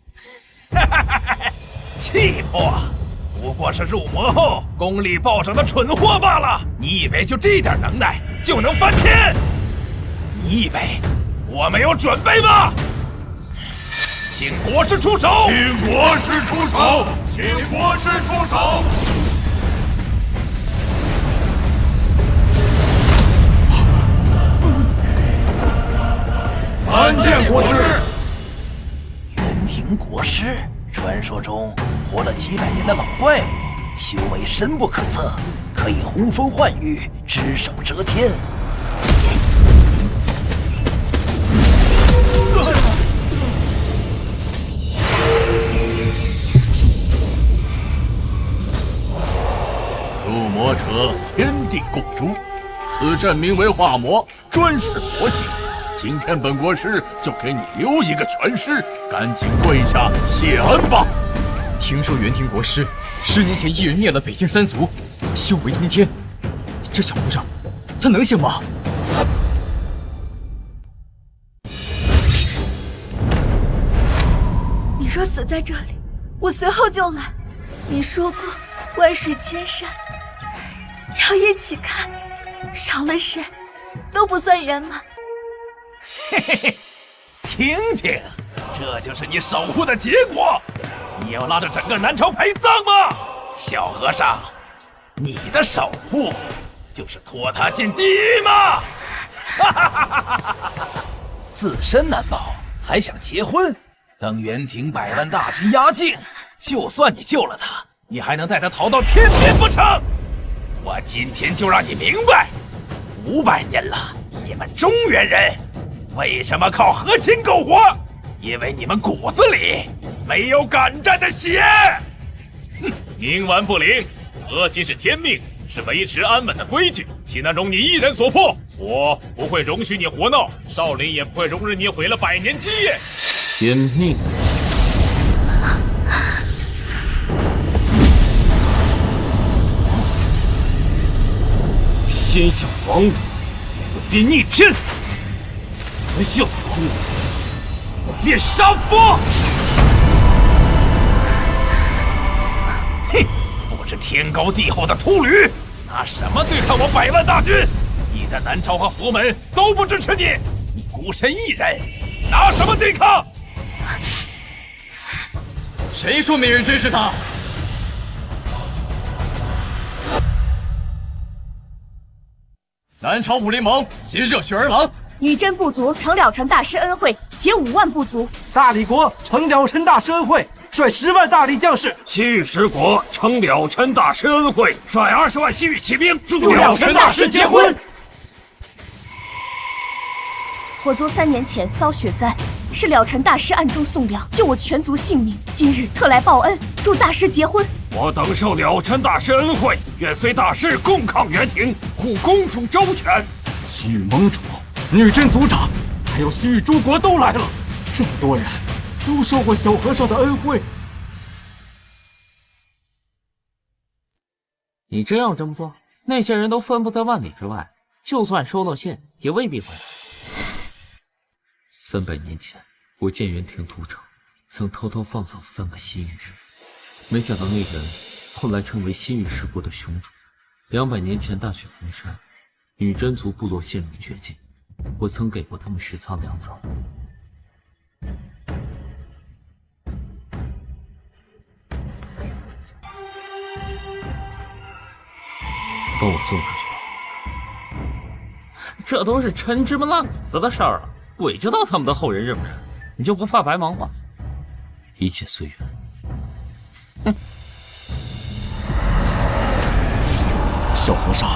气魄不过是入魔后功力暴涨的蠢货罢了。你以为就这点能耐就能翻天？你以为我没有准备吗？请国师出手！请国师出手！请国师出手！参见国师。元庭国师，传说中活了几百年的老怪物，修为深不可测，可以呼风唤雨，只手遮天。入魔者天地共诛，此阵名为化魔，专是佛性。今天本国师就给你留一个全尸，赶紧跪下谢恩吧。听说元庭国师10年前一人灭了北境3族，修为通天，这小和尚他能行吗？你若死在这里，我随后就来。你说过万水千山要一起看，少了谁都不算圆满。嘿嘿嘿，听听，这就是你守护的结果。你要拉着整个南朝陪葬吗？小和尚，你的守护就是拖他进地狱吗？自身难保，还想结婚？等元庭100万大军压境，就算你救了他，你还能带他逃到天边不成？我今天就让你明白，500年了，你们中原人为什么靠和亲苟活？因为你们骨子里没有敢战的血。哼，冥顽不灵，和亲是天命，是维持安稳的规矩，岂能容你一人所破？我不会容许你活闹，少林也不会容忍你毁了100年基业。天命。天下王子，我便逆天；天下王子，我便杀佛。嘿，不知天高地厚的秃驴，拿什么对抗我100万大军？你的南朝和佛门都不支持你，你孤身一人，拿什么对抗？谁说没人支持他？南朝武林盟携热血儿郎，女真部族承了尘大师恩惠，携5万部族；大理国承了尘大师恩惠，率10万大理将士；西域十国承了尘大师恩惠，率20万西域骑兵助了尘大师结婚。我族3年前遭雪灾，是了尘大师暗中送粮，救我全族性命。今日特来报恩，祝大师结婚。我等受了尘大师恩惠，愿随大师共抗元廷，护公主周全。西域盟主、女真族长，还有西域诸国都来了，这么多人都受过小和尚的恩惠。你真要这么做，那些人都分布在万里之外，就算收到信，也未必会来。300年前，我见元廷屠城，曾偷偷放走3个西域人，没想到那人后来成为西域十国的雄主。200年前大雪封山，女真族部落陷入绝境，我曾给过他们食仓粮草。帮我送出去吧。这都是陈芝麻烂谷子的事儿了，鬼知道他们的后人认不认？你就不怕白忙活？一切随缘。哼。小和尚，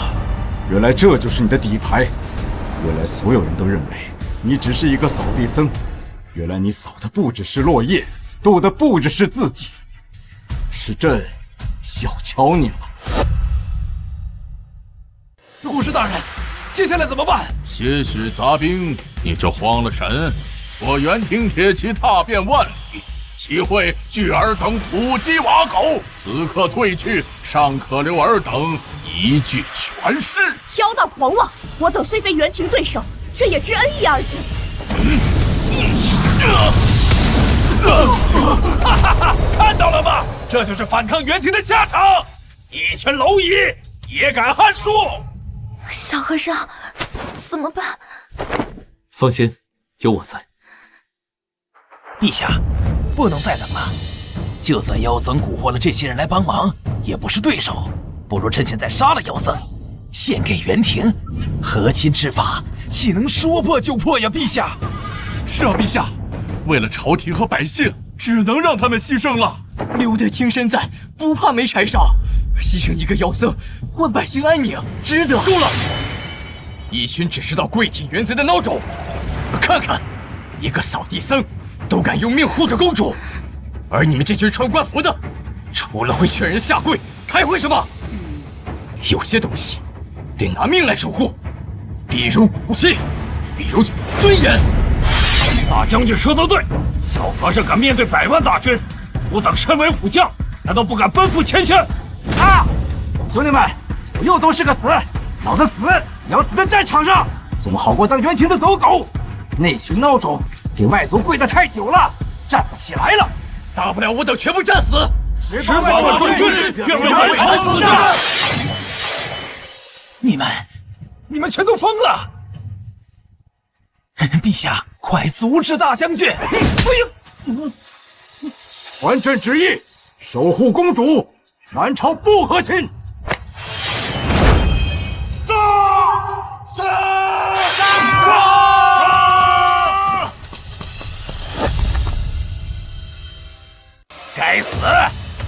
原来这就是你的底牌。原来所有人都认为你只是一个扫地僧，原来你扫的不只是落叶，渡的不只是自己，是朕小瞧你了。护士大人，接下来怎么办？些许杂兵，你就慌了神？我元廷铁骑踏遍万里，岂会惧尔等土鸡瓦狗？此刻退去，尚可留尔等一具全尸。妖道狂妄！我等虽非元廷对手，却也知恩义二字。哈哈哈！看到了吗？这就是反抗元廷的下场！一群蝼蚁也敢撼树！小和尚，怎么办？放心，有我在。陛下，不能再等了。就算妖僧蛊惑了这些人来帮忙，也不是对手。不如趁现在杀了妖僧，献给元廷。和亲之法，岂能说破就破呀？陛下。是啊，陛下，为了朝廷和百姓，只能让他们牺牲了。留得青山在，不怕没柴烧。牺牲一个妖僧，换百姓安宁，值得。够了！一群只知道跪舔原贼的孬种！看看，一个扫地僧都敢用命护着公主，而你们这群穿官服的，除了会劝人下跪，还会什么？有些东西得拿命来守护，比如骨气，比如尊严。大将军说得对，小和尚敢面对100万大军，我等身为武将，难道不敢奔赴前线？啊！兄弟们，左右都是个死，老子死也要死在战场上，总好过当元廷的走狗。那群孬种给外族跪得太久了，站不起来了。大不了我等全部战死。18万中军，愿为南朝死战。你们全都疯了！陛下，快阻止大将军！还朕旨意，守护公主，南朝不和亲。该死！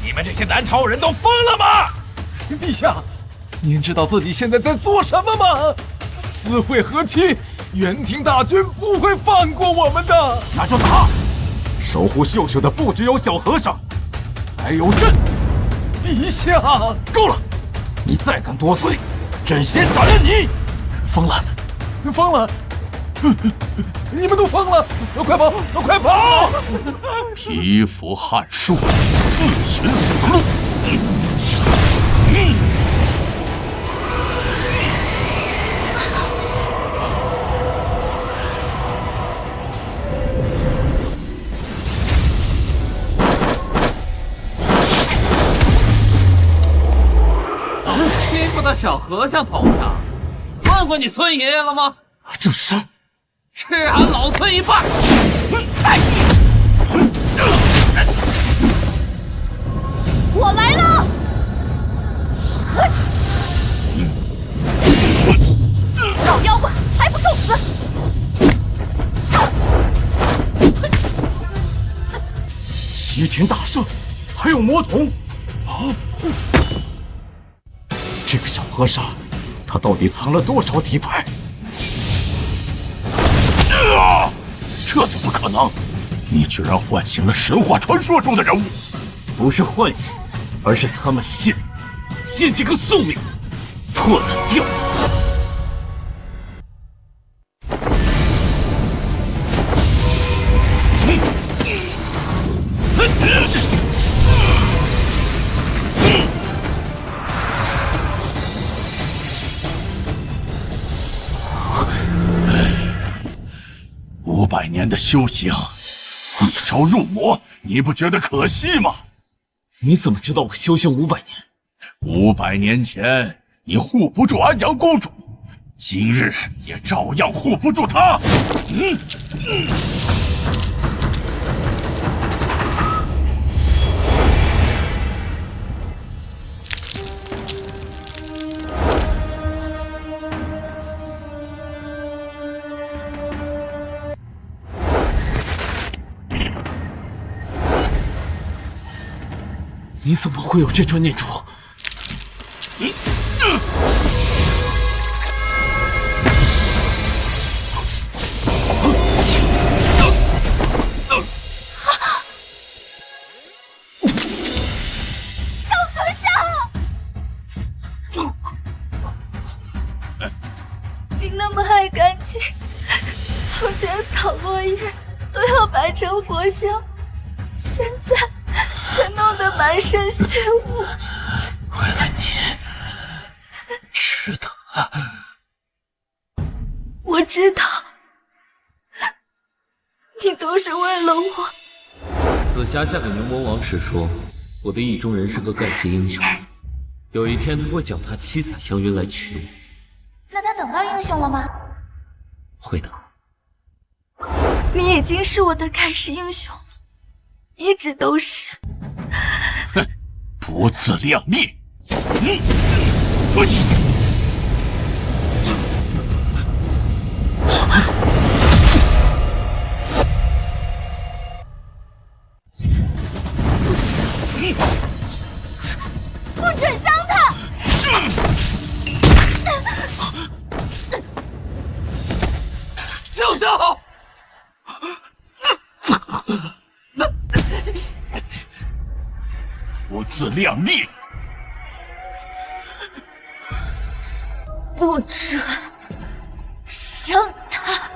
你们这些南朝人都疯了吗？陛下，您知道自己现在在做什么吗？私会和亲，元廷大军不会放过我们的。那就打！守护秀秀的不只有小和尚，还有朕。陛下，够了！你再敢多嘴，朕先斩了你！疯了，疯了！你们都疯了！快跑，快跑！蚍蜉撼树，自寻死路。欺负到小和尚头上，问过你村爷爷了吗？这是吃俺老村一半！我来了！老妖怪还不受死！齐天大圣，还有魔童啊！这个小和尚，他到底藏了多少底牌？这怎么可能？你居然唤醒了神话传说中的人物！不是唤醒，而是他们信这个宿命，破他掉。500年的修行，一朝入魔，你不觉得可惜吗？你怎么知道我修行500年？500年前你护不住安阳公主，今日也照样护不住她。你怎么会有这串念珠？小和尚，你那么爱干净，从前扫落叶都要摆成佛像，现在却弄得满身血污。为了你，值得。我知道，你都是为了我。紫霞嫁给牛魔王时说，我的意中人是个盖世英雄，有一天他会脚踏七彩祥云来娶我。那他等到英雄了吗？会的。你已经是我的盖世英雄了，一直都是。哼，不自量力！不准伤他！救救！不自量力！不准伤他！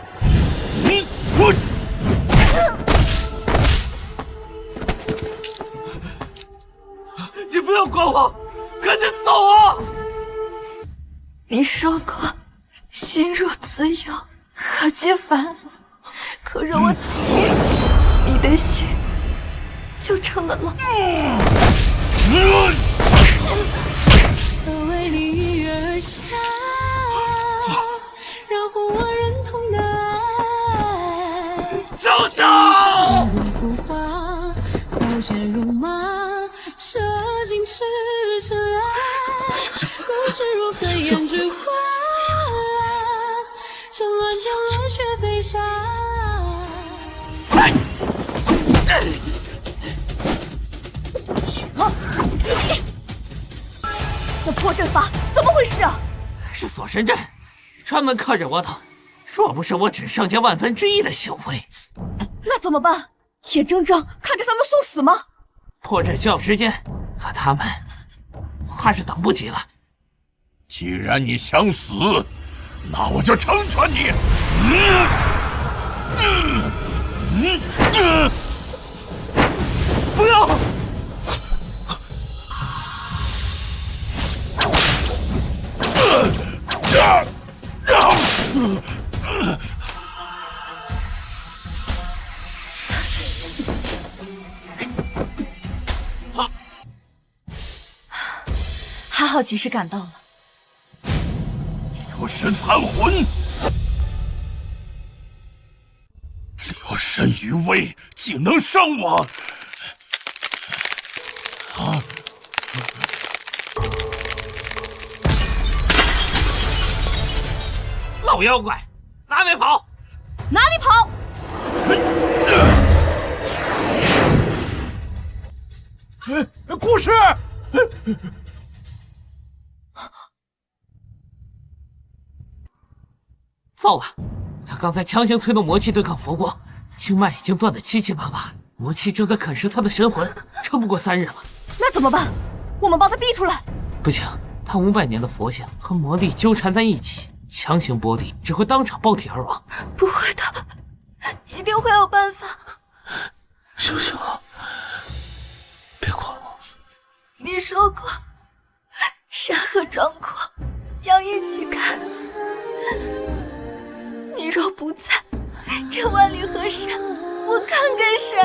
你不要管我，赶紧走啊！你说过心若自由，何惧烦恼？可若我走了，你的心就成了牢。为你而笑，然后我认同的爱。小小，浮华，刀剑戎马，射进赤尘埃。故事若飞燕之花，趁乱将热血飞沙。那破阵法怎么回事啊？是锁神阵，专门克制我等。若不是我只剩下1/1000的修为，那怎么办？眼睁睁看着他们送死吗？破阵需要时间，可他们还是等不及了。既然你想死，那我就成全你！不要！还好及时赶到了。流神残魂，流神余威，竟能伤我！啊！老妖怪，哪里跑？哪里跑？故事。糟了，他刚才强行催动魔气对抗佛光，经脉已经断得七七八八，魔气正在啃食他的神魂，撑不过3日了。那怎么办？我们把他逼出来。不行，他500年的佛性和魔力纠缠在一起，强行剥离只会当场爆体而亡。不会的，一定会有办法。小小，别管了。你说过，山河壮阔，要一起看。你若不在，这万里河山，我看给谁？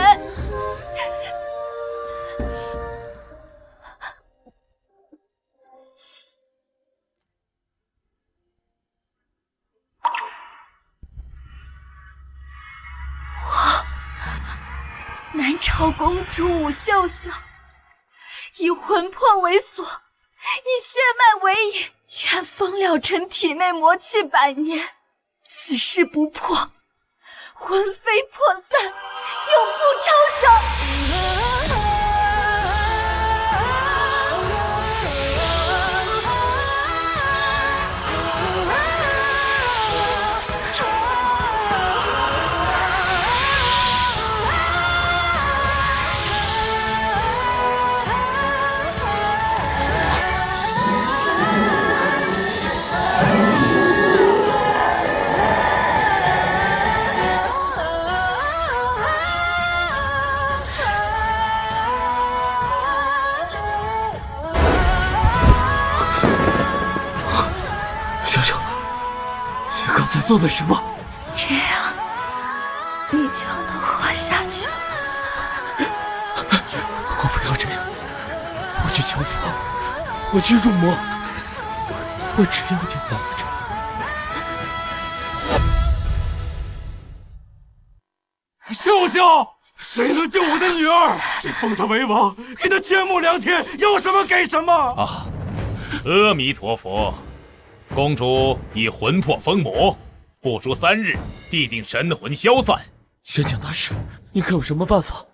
南朝公主武秀秀，以魂魄为锁，以血脉为引，愿封了尘体内魔气100年，此事不破，魂飞魄散，永不超生。做了什么？这样，你就能活下去。我不要这样，我去求佛，我去入魔，我只要你活着。秀秀，谁能救我的女儿？谁封她为王，给她千亩良田，要什么给什么。啊，阿弥陀佛，公主以魂魄封魔。不出3日，必定神魂消散。玄景大师，你可有什么办法？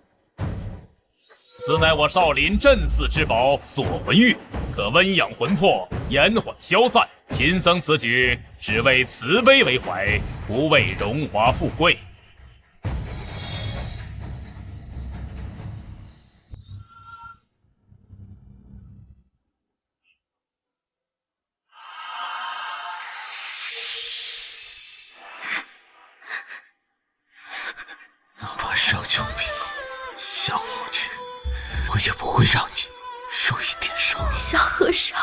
此乃我少林镇寺之宝锁魂玉，可温养魂魄，延缓消散。贫僧此举，只为慈悲为怀，不为荣华富贵。上丘毕露，下黄泉，我也不会让你受一点伤害。小和尚，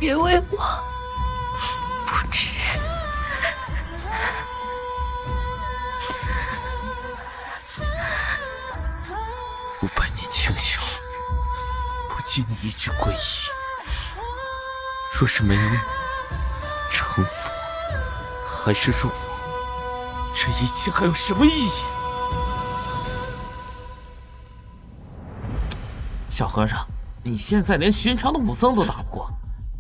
别为我不值。500年清修，不及你一句皈依。若是没有你，成佛还是入魔，这一切还有什么意义？小和尚，你现在连寻常的武僧都打不过，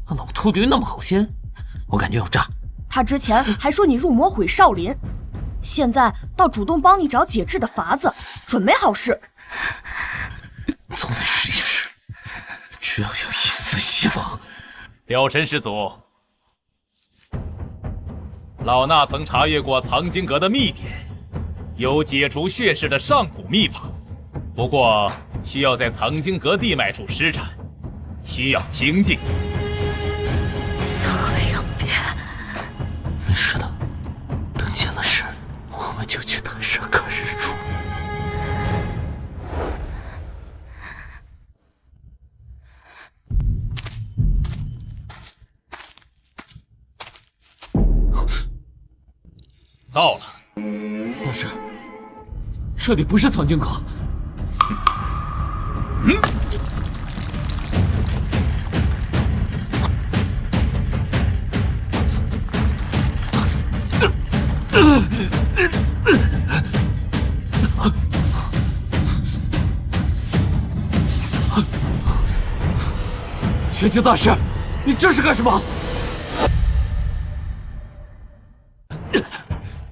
那老秃驴那么好仙，我感觉有诈。他之前还说你入魔毁少林，现在倒主动帮你找解制的法子，准没好事。总得试一试，只要有一丝希望。了尘师祖，老衲曾查阅过藏经阁的秘典，有解除血势的上古秘法，不过需要在藏经阁地脉处施展，需要清静。小和尚别。没事的，等见了神，我们就去坛山看日出。到了。大师，这里不是藏经阁。玄清大师，你这是干什么？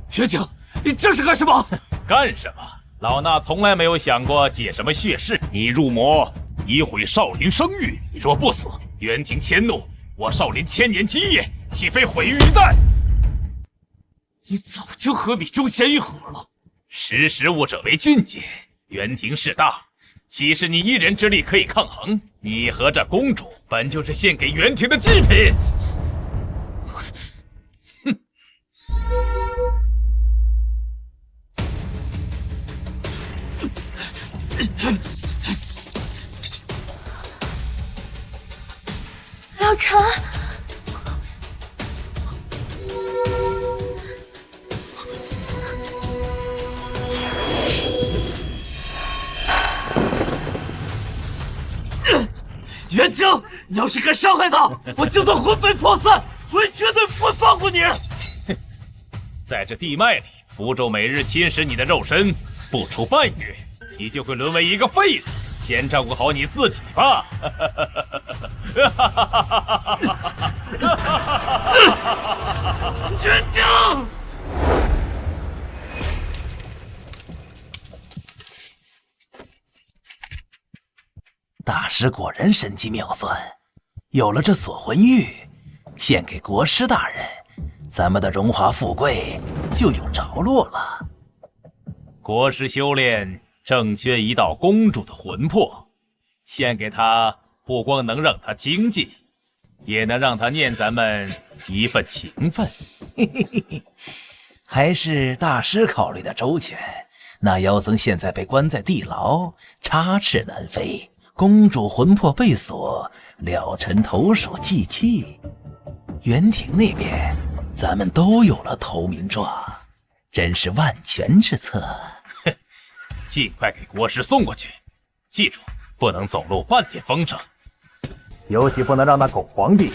玄清，你这是干什么？干什么？老衲从来没有想过解什么血誓。你入魔，已毁少林声誉。你若不死，元廷迁怒，我少林1000年基业，岂非毁于一旦？你早就和李忠贤一伙了。识时务者为俊杰。元廷势大，岂是你一人之力可以抗衡？你和这公主本就是献给元廷的祭品。哼！老臣。元清，你要是敢伤害他，我就算魂飞魄散，我也绝对不会放过你。在这地脉里，符咒每日侵蚀你的肉身，不出半月，你就会沦为一个废人。先照顾好你自己吧。元清。大师果然神机妙算，有了这锁魂玉，献给国师大人，咱们的荣华富贵就有着落了。国师修炼正缺一道公主的魂魄，献给他，不光能让他精进，也能让他念咱们一份情分。还是大师考虑的周全。那妖僧现在被关在地牢，插翅难飞。公主魂魄被锁，了尘投鼠忌器。元廷那边，咱们都有了投名状，真是万全之策。哼，尽快给国师送过去，记住，不能走漏半点风声，尤其不能让那狗皇帝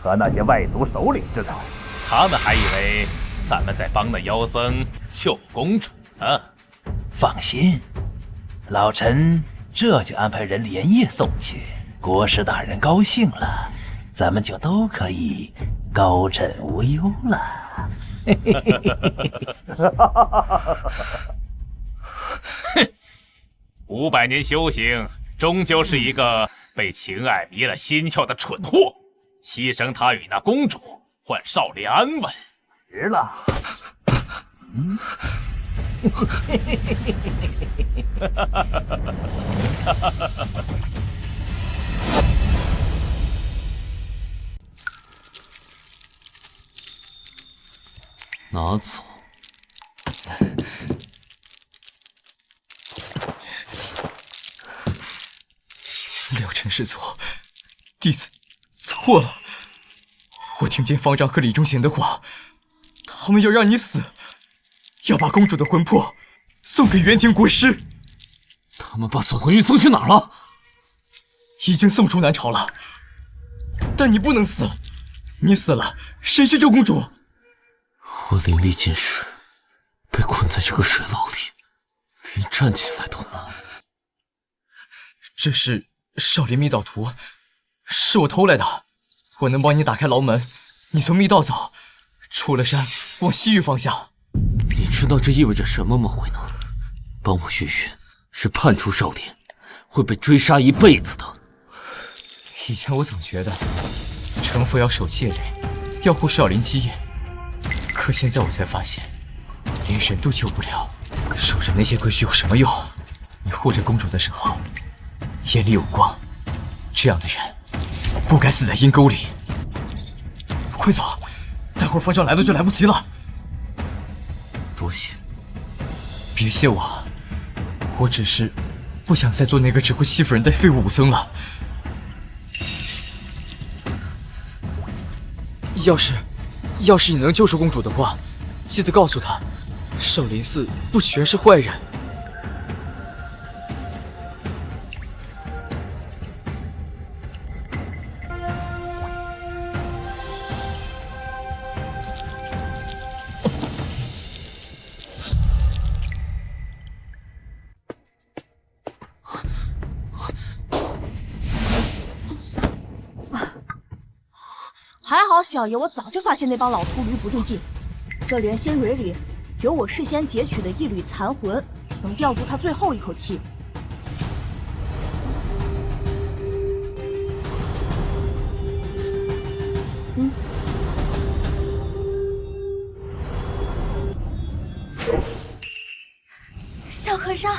和那些外族首领知道，他们还以为咱们在帮那妖僧救公主呢。放心，老臣这就安排人连夜送去，国师大人高兴了，咱们就都可以高枕无忧了。哼，500年修行，终究是一个被情爱迷了心窍的蠢货，牺牲他与那公主，换少林安稳，值了。拿走。了尘师祖，弟子错了。我听见方丈和李忠贤的话，他们要让你死，要把公主的魂魄送给元廷国师。他们把锁魂玉送去哪儿了？已经送出南朝了。但你不能死，你死了，谁去救公主？我灵力尽失，被困在这个水牢里，连站起来都难。这是少林密道图，是我偷来的。我能帮你打开牢门，你从密道走，出了山往西域方向。你知道这意味着什么吗，慧能？帮我越狱是叛出少林，会被追杀一辈子的。以前我总觉得成佛要守戒律，要护少林基业，可现在我才发现，连人都救不了，守着那些规矩有什么用？你护着公主的时候，眼里有光，这样的人不该死在阴沟里。快走，待会儿方丈来了就来不及了。多谢。别谢我，我只是不想再做那个只会欺负人的废物武僧了。要是你能救出公主的话，记得告诉她，少林寺不全是坏人。还好小爷我早就发现那帮老秃驴不对劲，这连心蕊里有我事先截取的一缕残魂，能吊住他最后一口气。小和尚，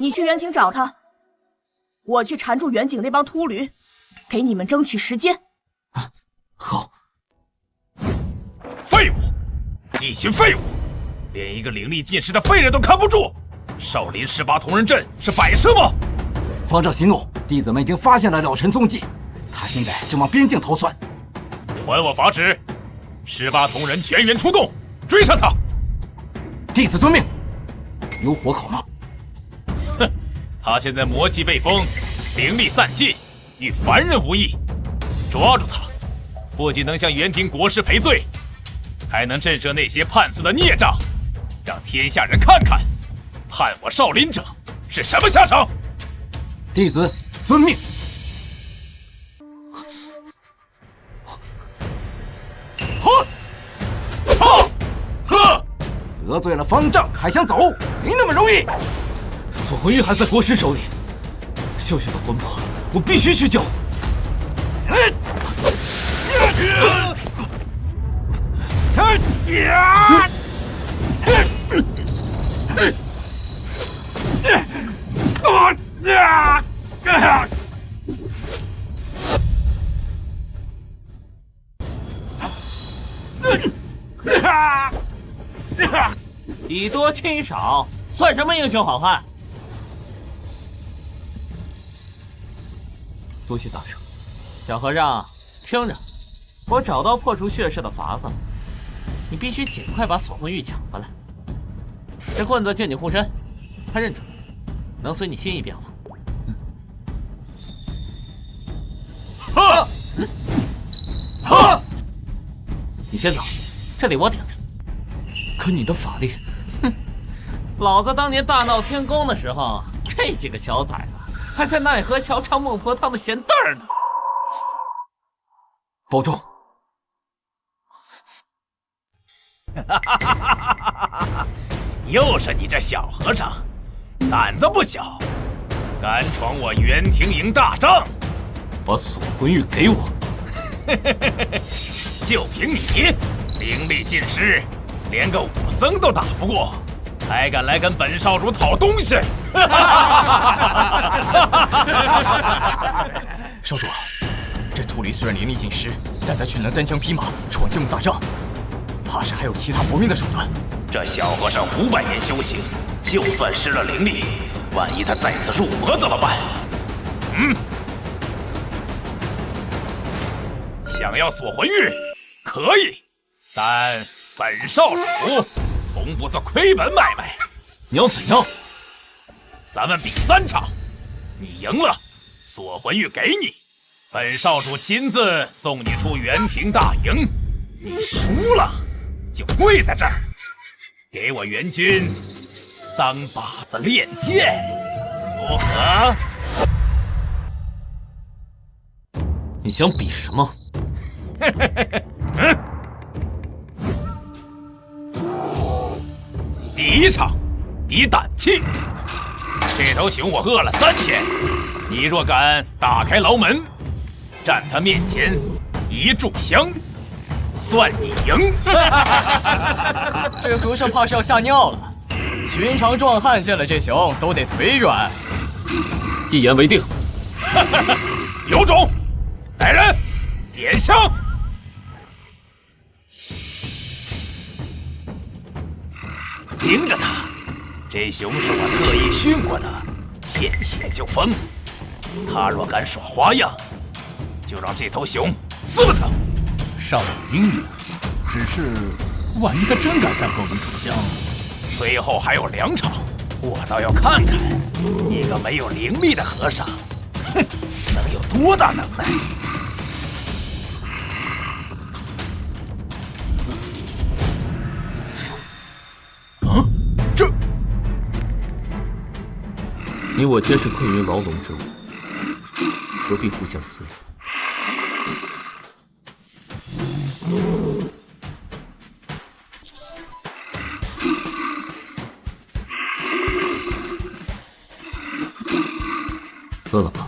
你去园亭找他，我去缠住远景那帮秃驴，给你们争取时间。好。废物，一群废物，连一个灵力尽失的废人都看不住。少林18铜人阵是摆设吗？方丈息怒，弟子们已经发现了了尘踪迹，他现在正往边境逃窜。传我法旨，18铜人全员出动，追上他。弟子遵命。有活口吗？哼，他现在魔气被封，灵力散尽，与凡人无异。抓住他，不仅能向元庭国师赔罪，还能震慑那些叛死的孽障，让天下人看看叛我少林者是什么下场。弟子遵命。得罪了方丈还想走，没那么容易。索魂玉还在国师手里，秀秀的魂魄我必须去救。以多欺少，算什么英雄好汉？多谢大圣。小和尚，听着，我找到破除血势的法子了，你必须尽快把锁魂玉抢回来。这棍子借你护身，他认准，能随你心意变化。你先走，这里我顶着。可你的法力，老子当年大闹天宫的时候，这几个小崽子还在奈何桥唱孟婆汤的闲凳儿呢。保重。又是你这小和尚，胆子不小，敢闯我元庭营大帐，把锁魂玉给我。就凭你灵力尽失，连个武僧都打不过，还敢来跟本少主讨东西？少主，这秃驴虽然灵力尽失，但他却能单枪匹马闯进我大帐，怕是还有其他搏命的手段。这小和尚500年修行，就算失了灵力，万一他再次入魔怎么办？想要锁魂玉可以，但本少主从不做亏本买卖。你要怎样？咱们比3场，你赢了，锁魂玉给你，本少主亲自送你出元庭大营；你输了，就跪在这儿，给我元军当靶子练剑，如何？你想比什么？第1场比胆气。这头熊我饿了3天，你若敢打开牢门，站他面前一炷香，算你赢。这和尚怕是要吓尿了。寻常壮汉见了这熊都得腿软。一言为定。有种，来人，点香。盯着他，这熊是我特意训过的，见血就疯。他若敢耍花样，就让这头熊撕了他。少有英明，只是万一他真敢战斗一炷香，随后还有2场，我倒要看看一个没有灵力的和尚，哼，能有多大能耐。你我皆是困于牢笼之物，何必互相撕裂？饿了吧？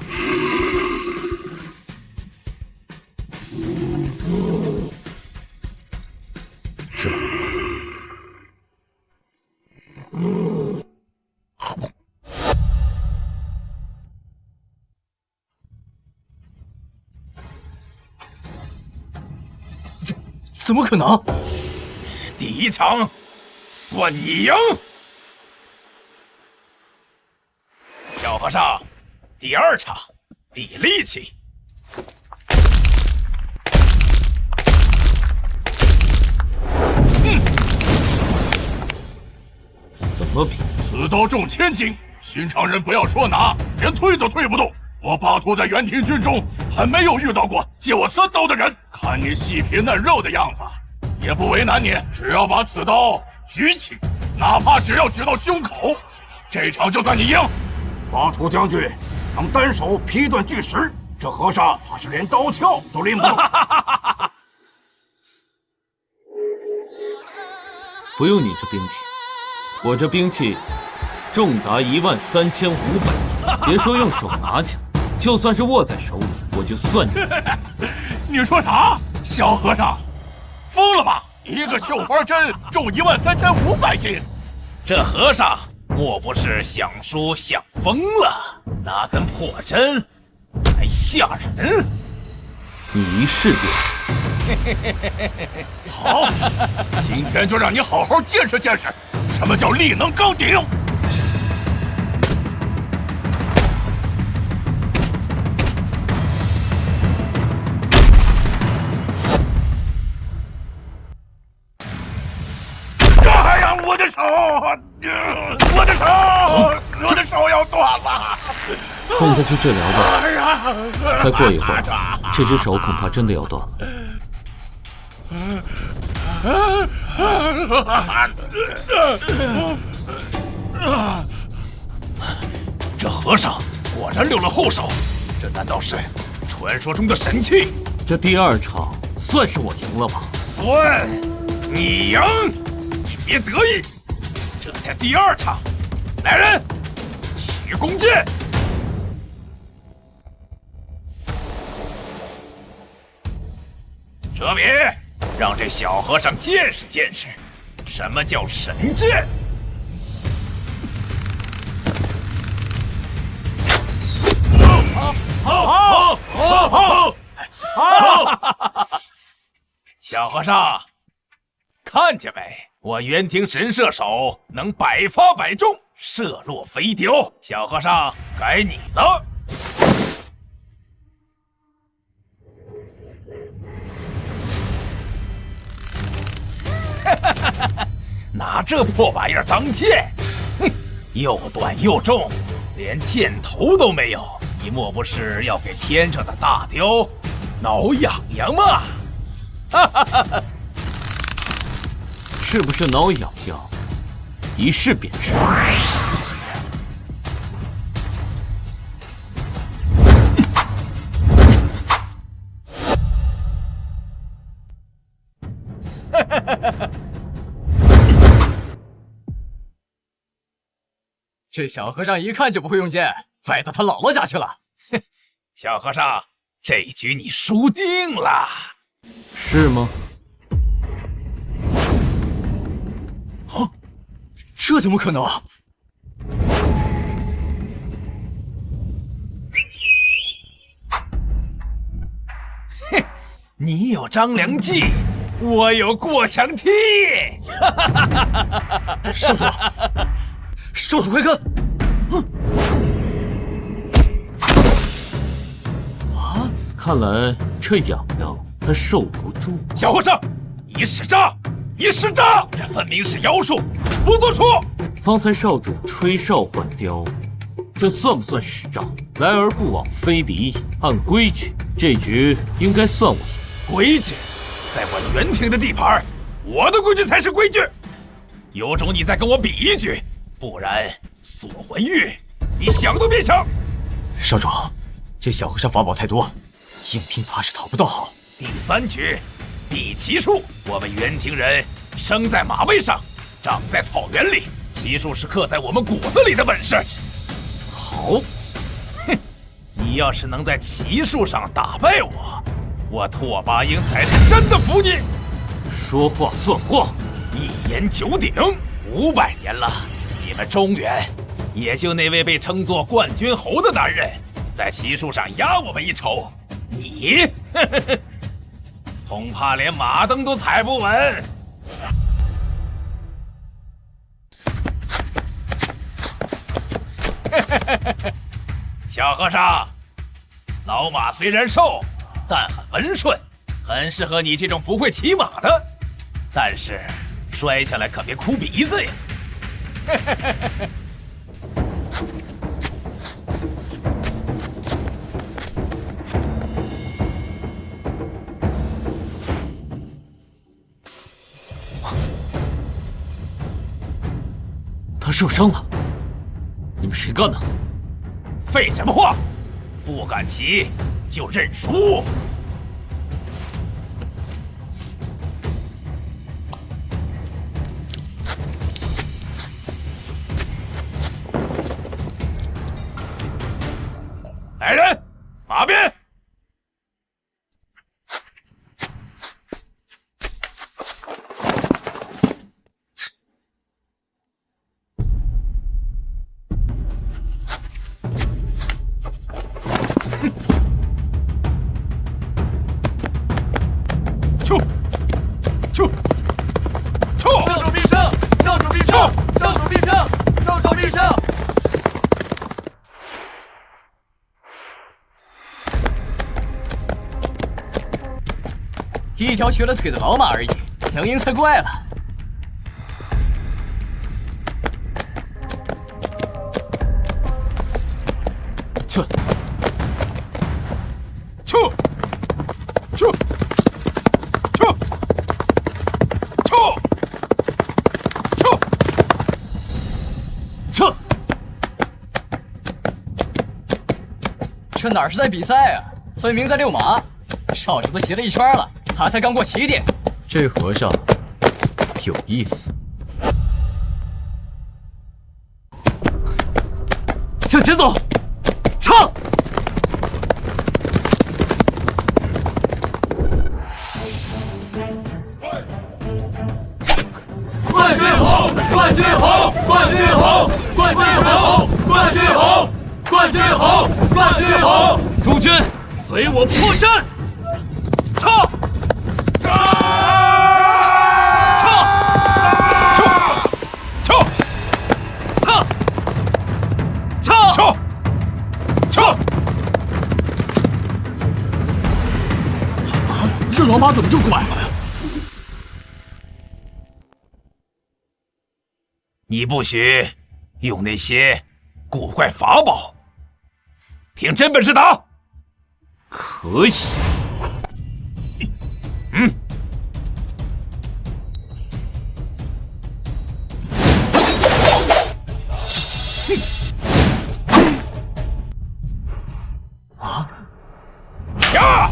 吃吧。怎么可能？第一场算你赢。小和尚，第二场比力气。怎么比？此刀重千斤，寻常人不要说拿，连推都推不动。我巴图在元庭军中还没有遇到过借我3刀的人。看你细皮嫩肉的样子，也不为难你，只要把此刀举起，哪怕只要举到胸口，这场就算你赢。巴图将军能单手劈断巨石，这和尚怕是连刀鞘都拎不动。不用你这兵器，我这兵器重达13500斤，别说用手拿起来，就算是握在手里，我就算你。你说啥？小和尚，疯了吧？一个绣花针重13500斤，这和尚莫不是想书想疯了？拿根破针还吓人？你一试便知。好，今天就让你好好见识见识，什么叫力能刚鼎。哎呀，我的手，我的手，我的手要断了。送他去治疗吧。哎呀，再过一会儿，这只手恐怕真的要断了。这和尚果然留了后手，这难道是传说中的神器？这第二场算是我赢了吧？算你赢，你别得意，这才第二场。来人，取弓箭。哲别，让这小和尚见识见识，什么叫神剑。好！小和尚，看见没？我元庭神射手能百发百中，射落飞雕。小和尚，该你了。拿这破玩意儿当剑，哼，又短又重，连箭头都没有。你莫不是要给天上的大雕挠痒痒吗？是不是挠痒痒？一试便知。这小和尚一看就不会用剑，败到他姥姥家去了。哼，小和尚，这局你输定了。是吗？啊，这怎么可能啊？哼，你有张良计，我有过墙梯。少主，少主快看！看来这痒痒他受不住。小和尚，你使诈！你使诈！这分明是妖术，不作数！方才少主吹哨唤雕，这算不算使诈？来而不往非礼也。按规矩，这局应该算我赢。规矩，在我元庭的地盘，我的规矩才是规矩。有种你再跟我比一局，不然锁魂玉，你想都别想。少主，这小和尚法宝太多，硬拼怕是讨不到好。第3局，比骑术。我们元庭人生在马背上，长在草原里，骑术是刻在我们骨子里的本事。好，哼，你要是能在骑术上打败我，我拓跋英才是真的服你。说话算话，一言九鼎，500年了，你们中原也就那位被称作冠军侯的男人，在骑术上压我们一筹。你，恐怕连马蹬都踩不稳。小和尚，老马虽然瘦，但很温顺，很适合你这种不会骑马的。但是摔下来可别哭鼻子呀！他受伤了，你们谁干的？废什么话！不敢骑就认输。来人，马鞭！一条瘸了腿的老马而已，强赢才怪了。去，这哪是在比赛啊，分明在遛马。少主都骑了一圈了，他才刚过起点。这和尚有意思。向前走，唱！冠军红，冠军红，冠军红，冠军红，冠军红，冠军红，冠军红！诸君，随我破阵！唱！这老马怎么就拐了呀？你不许用那些古怪法宝，凭真本事打！可以。呀！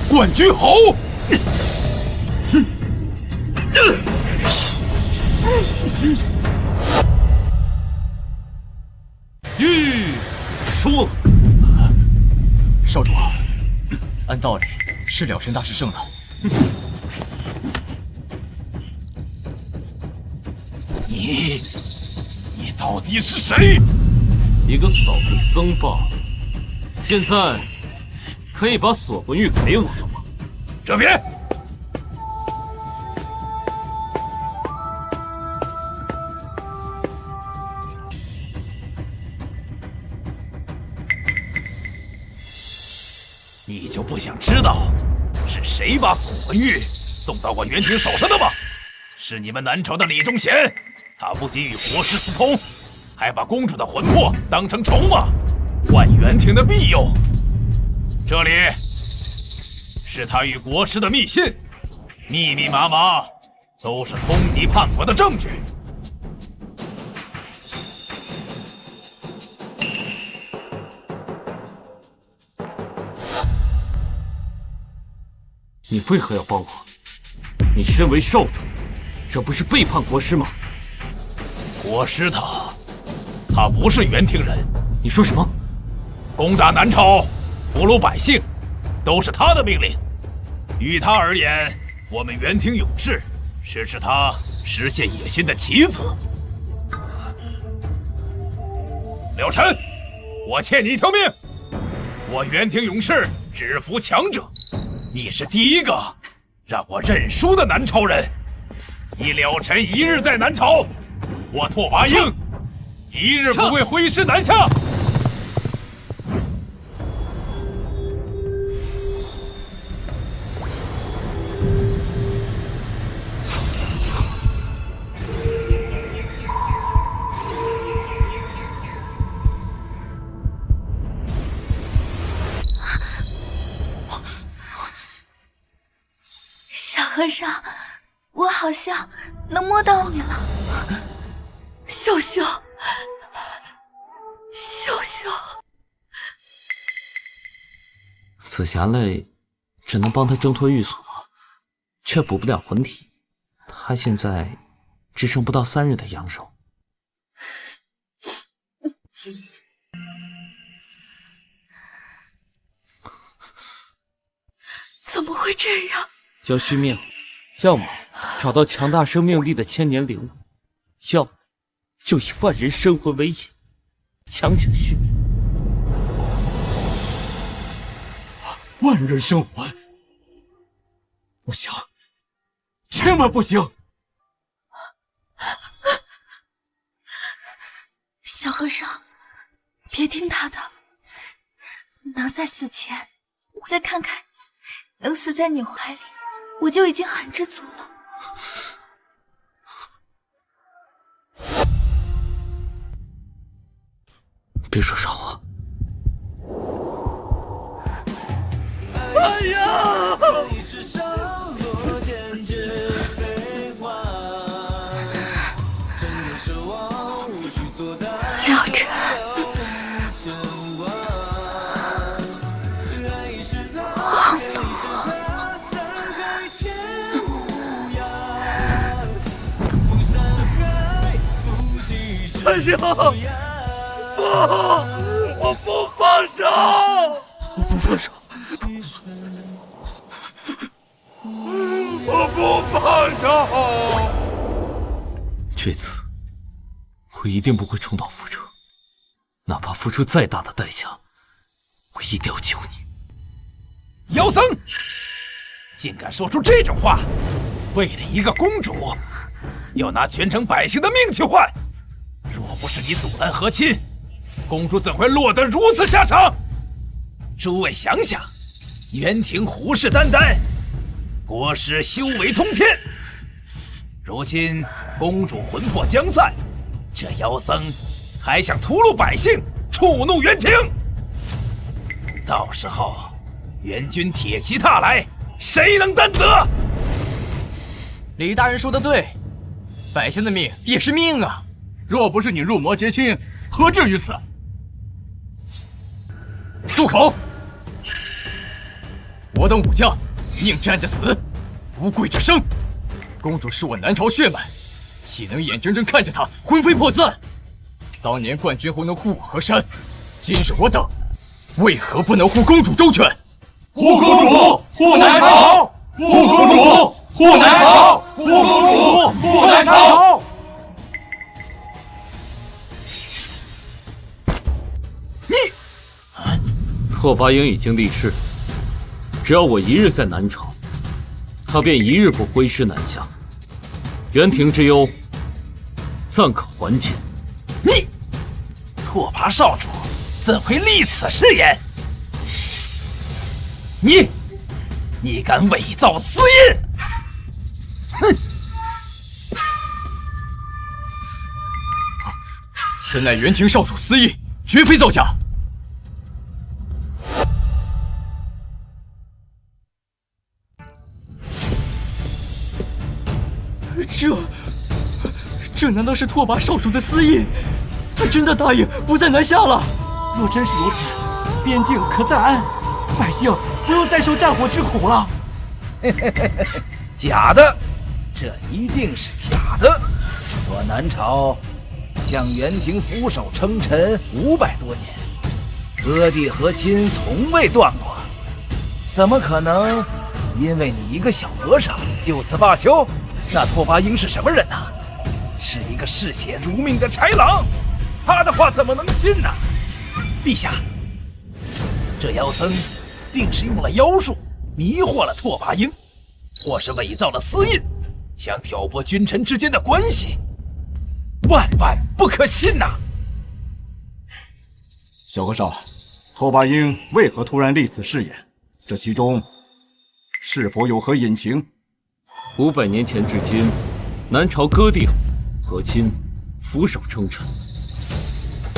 冠军侯！输了。少主，按道理是了神大师胜了。你到底是谁？一个扫地僧罢了。现在可以把锁魂玉给我了吗？这边。你就不想知道是谁把锁魂玉送到我元廷手上的吗？是你们南朝的李忠贤，他不仅与国师私通，还把公主的魂魄当成筹码，换元廷的庇佑。这里是他与国师的密信，密密麻麻，都是通敌叛国的证据。你为何要帮我？你身为少主，这不是背叛国师吗？国师他不是元廷人。你说什么？攻打南朝，俘虏百姓，都是他的命令。于他而言，我们元廷勇士是指他实现野心的棋子。了尘，我欠你一条命。我元庭勇士只服强者，你是第一个让我认输的南朝人。你了尘一日在南朝，我拓跋英一日不会挥师南下。小和尚，我好像能摸到你了。秀秀，秀秀，紫霞泪只能帮他挣脱狱锁，却补不了魂体。他现在只剩不到3日的阳寿。怎么会这样？要续命，要么找到强大生命力的千年灵物，要么就以万人生魂为引，强行续命。万人生魂，不行，千万不行！小和尚，别听他的，能在死前再看看你，能死在你怀里，我就已经很知足了。别说傻话。哎呀！了尘，晃动哎呀！不，我不放手！我不放手！我不放手！这次我一定不会重蹈覆辙，哪怕付出再大的代价，我一定要救你。妖僧，竟敢说出这种话！为了一个公主，要拿全城百姓的命去换！若不是你阻拦和亲，公主怎会落得如此下场？诸位想想，元庭虎视眈眈，国师修为通天。如今公主魂魄将散，这妖僧还想屠戮百姓，触怒元庭。到时候元军铁骑踏来，谁能担责？李大人说的对，百姓的命也是命啊！若不是你入魔结亲，何至于此？住口！我等武将宁站着死，不跪着生。公主是我南朝血脉，岂能眼睁睁看着她魂飞魄散？当年冠军后能护我河山，今日我等为何不能护公主周全？护公主，护南朝！护公主，护南朝！护公主，护南朝！拓跋英已经立誓，只要我一日在南朝，他便一日不挥师南下。元庭之忧，暂可还解。你，拓跋少主怎会立此誓言？你敢伪造私印！哼！此乃元庭少主私印，绝非造假。这难道是拓跋少主的私印？他真的答应不再南下了？若真是如此，边境可暂安，百姓不用再受战火之苦了。假的，这一定是假的。我南朝向元庭俯首称臣500多年，割地和亲从未断过，怎么可能因为你一个小和尚就此罢休？那拓跋英是什么人呢？是一个嗜血如命的豺狼，他的话怎么能信呢？陛下，这妖僧定是用了妖术迷惑了拓跋英，或是伪造了私印，想挑拨君臣之间的关系，万万不可信呐！小和尚，拓跋英为何突然立此誓言？这其中是否有何隐情？500年前至今，南朝割地和亲，俯首称臣，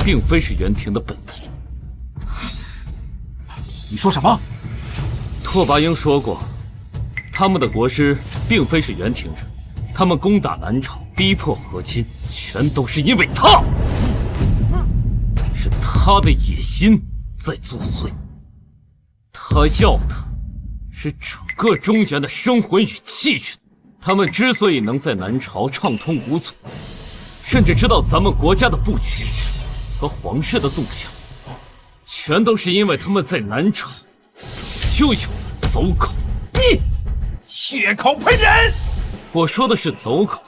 并非是元廷的本意。你说什么？拓跋英说过，他们的国师并非是元廷人，他们攻打南朝，逼迫和亲，全都是因为他，是他的野心在作祟。他要的是整个中原的生魂与气运。他们之所以能在南朝畅通无阻，甚至知道咱们国家的布局和皇室的动向，全都是因为他们在南朝早就有了走狗。你血口喷人！我说的是走狗，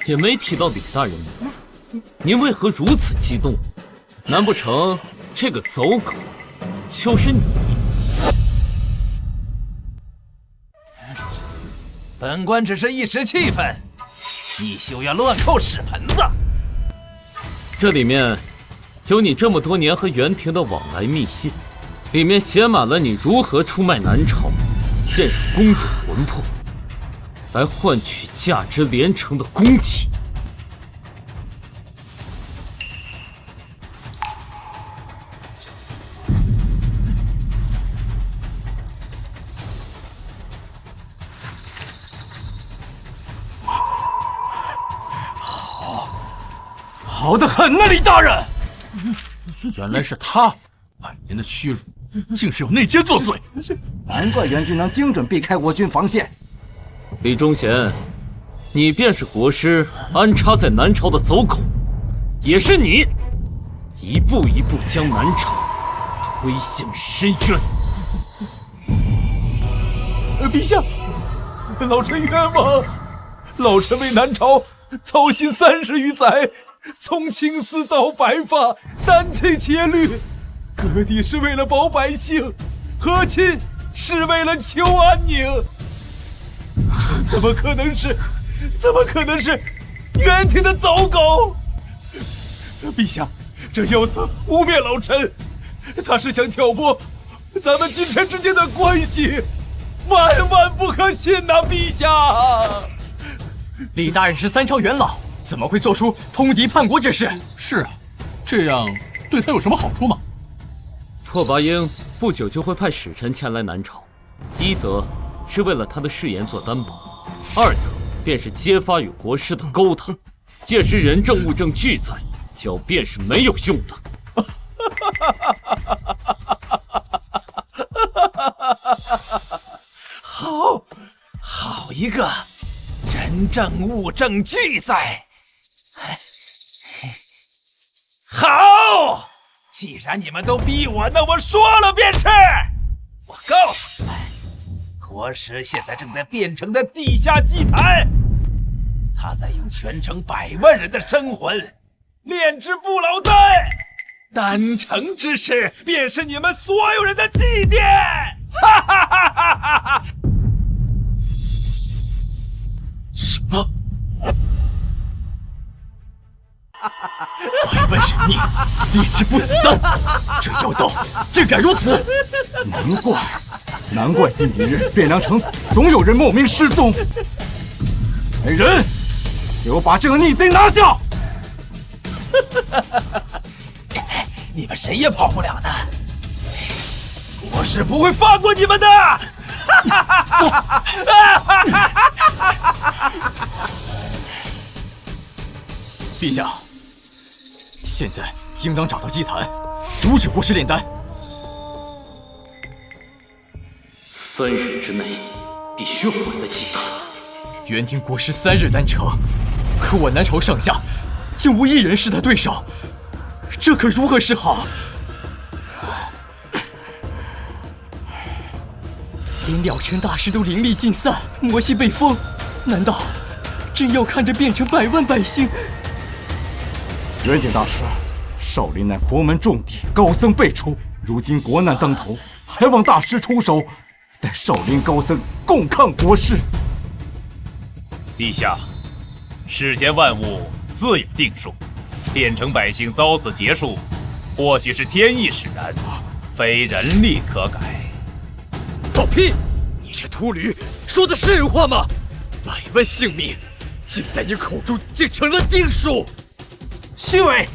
也没提到李大人名字。您为何如此激动？难不成这个走狗就是你？本官只是一时气愤，你休要乱扣屎盆子。这里面有你这么多年和元廷的往来密信，里面写满了你如何出卖南朝，献上公主魂魄，来换取价值连城的功绩。好得很呐，李大人！原来是他，100年的屈辱，竟是有内奸作祟。难怪元军能精准避开我军防线。李忠贤，你便是国师安插在南朝的走狗，也是你一步一步将南朝推向深渊。陛下，老臣冤枉，老臣为南朝操心30余载。从青丝到白发，担起切虑，割地是为了保百姓，和亲是为了求安宁。这怎么可能是元廷的走狗？陛下，这妖僧污蔑老臣，他是想挑拨咱们君臣之间的关系，万万不可信呐！陛下，李大人是3朝元老，怎么会做出通敌叛国之事？是啊，这样对他有什么好处吗？拓跋英不久就会派使臣前来南朝，一则是为了他的誓言做担保，二则便是揭发与国师的勾当。届时人证物证俱在，狡辩是没有用的。好一个人证物证俱在！好，既然你们都逼我，那我说了便是。我告诉你们，国师现在正在汴城的地下祭坛，他在用全城100万人的生魂炼制不老丹，丹成之事便是你们所有人的祭奠！哈哈哈哈哈哈！什么？百万人命，炼制不死丹，这妖道竟敢如此！难怪近几日汴梁城总有人莫名失踪。来人，给我把这个逆贼拿下！你们谁也跑不了的，国师不会放过你们的！陛下，现在应当找到祭坛，阻止国师炼丹。3日之内必须毁了祭坛。元廷国师3日丹成，可我南朝上下竟无一人是他对手，这可如何是好？连了尘大师都灵力尽散，魔气被封，难道真要看着变成100万百姓元景大师，少林乃佛门重地，高僧辈出，如今国难当头，还望大师出手，带少林高僧共抗国师。陛下，世间万物自有定数，变成百姓遭此劫数，或许是天意使然，非人力可改。放屁！你这秃驴说的是人话吗？百万性命尽在你口中，竟成了定数。虚伪！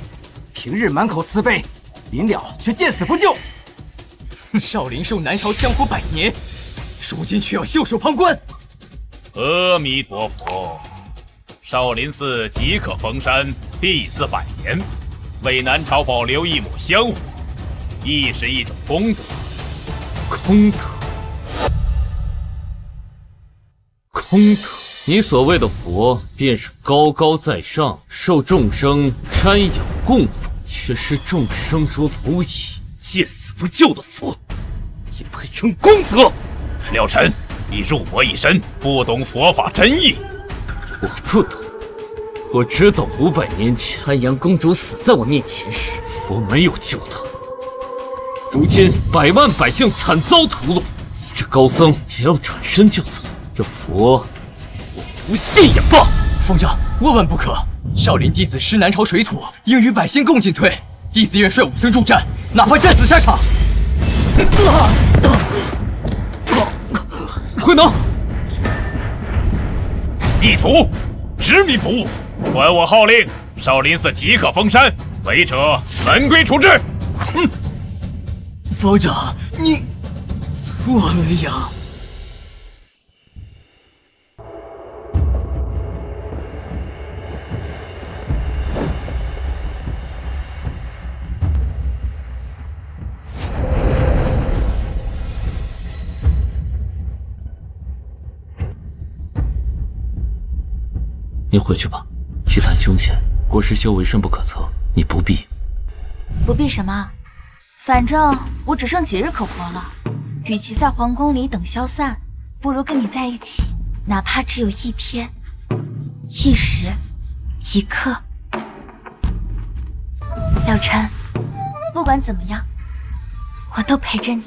平日满口慈悲，临了却见死不救。少林受南朝香火100年，如今却要袖手旁观。阿弥陀佛，少林寺即可封山第400年，为南朝保留一抹香火，亦是一种功德。功德，功德。你所谓的佛，便是高高在上，受众生瞻仰供奉，却视众生如蝼蚁，见死不救的佛，也配称功德？廖晨，你入佛一身，不懂佛法真意。我不懂，我只懂500年前安阳公主死在我面前时，佛没有救她。如今百万百姓惨遭屠戮，你这高僧也要转身就走，这佛不信也罢。方丈，万万不可！少林弟子失南朝水土，应与百姓共进退。弟子愿率武僧助战，哪怕战死沙场。慧能，意图执迷不悟，传我号令，少林寺即可封山，违者门规处置。方丈，你错了呀！你回去吧，奇谭凶险，国师修为深不可测，你不必。不必什么？反正我只剩几日可活了，与其在皇宫里等消散，不如跟你在一起，哪怕只有1天、1时、1刻。廖晨，不管怎么样，我都陪着你。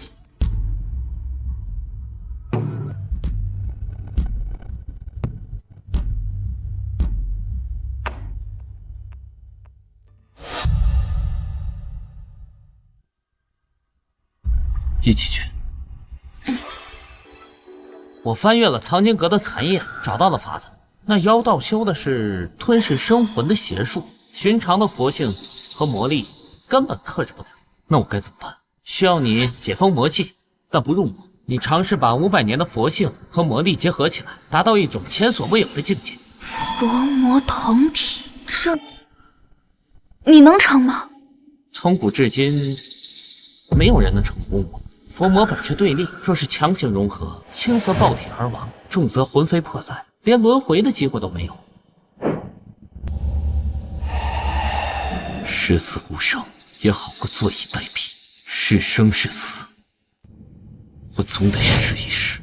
一起去。我翻阅了藏经阁的残页，找到了法子。那妖道修的是吞噬生魂的邪术，寻常的佛性和魔力根本克制不了。那我该怎么办？需要你解封魔气，但不入魔。你尝试把500年的佛性和魔力结合起来，达到一种前所未有的境界。佛魔同体，这你能成吗？从古至今，没有人能成功过。佛魔本是对立，若是强行融合，轻则爆体而亡，重则魂飞魄散，连轮回的机会都没有。视死无生也好过坐以待毙，是生是死，我总得试一试。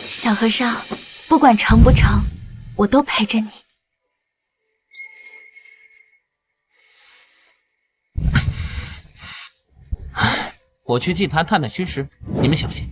小和尚，不管成不成，我都陪着你。我去祭坛探探虚实，你们小心。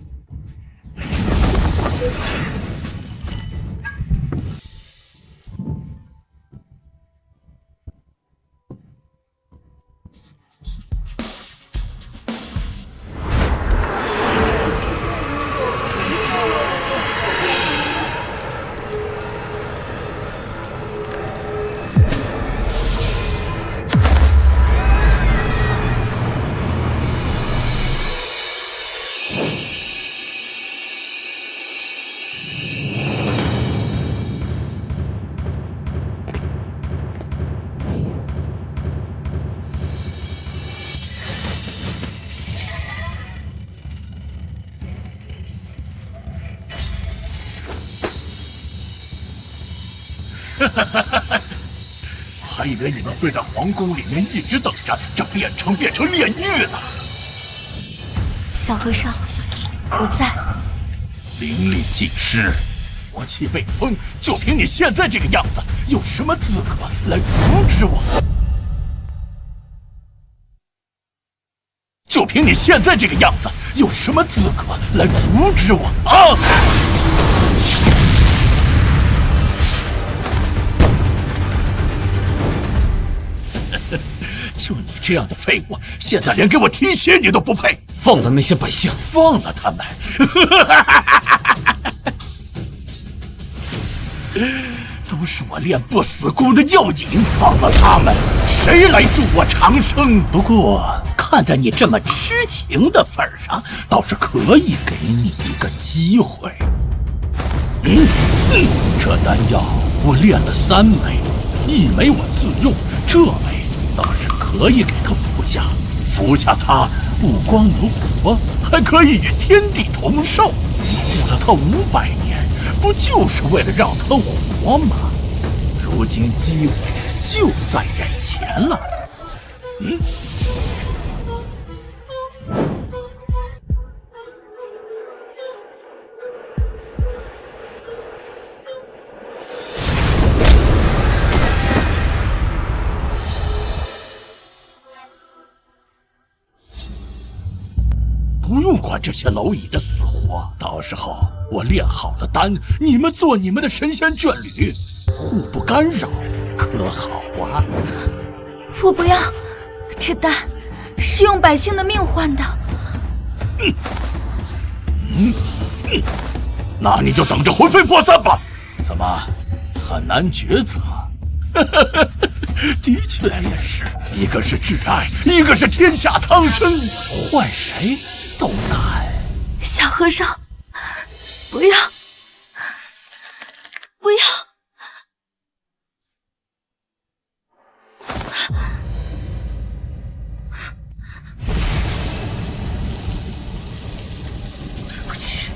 还以为你们会在皇宫里面一直等着这变成炼狱呢。小和尚，我在。灵力尽失，魔气被封，就凭你现在这个样子，有什么资格来阻止我？就凭你现在这个样子，有什么资格来阻止我啊？就你这样的废物，现在连给我提鞋你都不配！放了那些百姓，放了他们！都是我练不死功的药引，放了他们，谁来助我长生？不过看在你这么痴情的份上，倒是可以给你一个机会。这丹药我炼了3枚，1枚我自用，这枚倒是可以给他服下。服下它，不光能活，还可以与天地同寿。你护了他500年，不就是为了让他活吗？如今机会就在眼前了。不用管这些蝼蚁的死活，到时候我炼好了丹，你们做你们的神仙眷侣，互不干扰，可好啊？我不要，这丹是用百姓的命换的。那你就等着魂飞魄散吧。怎么，很难抉择？的确也是，一个是挚爱，一个是天下苍生，换谁都难。小和尚，不要，不要！对不起，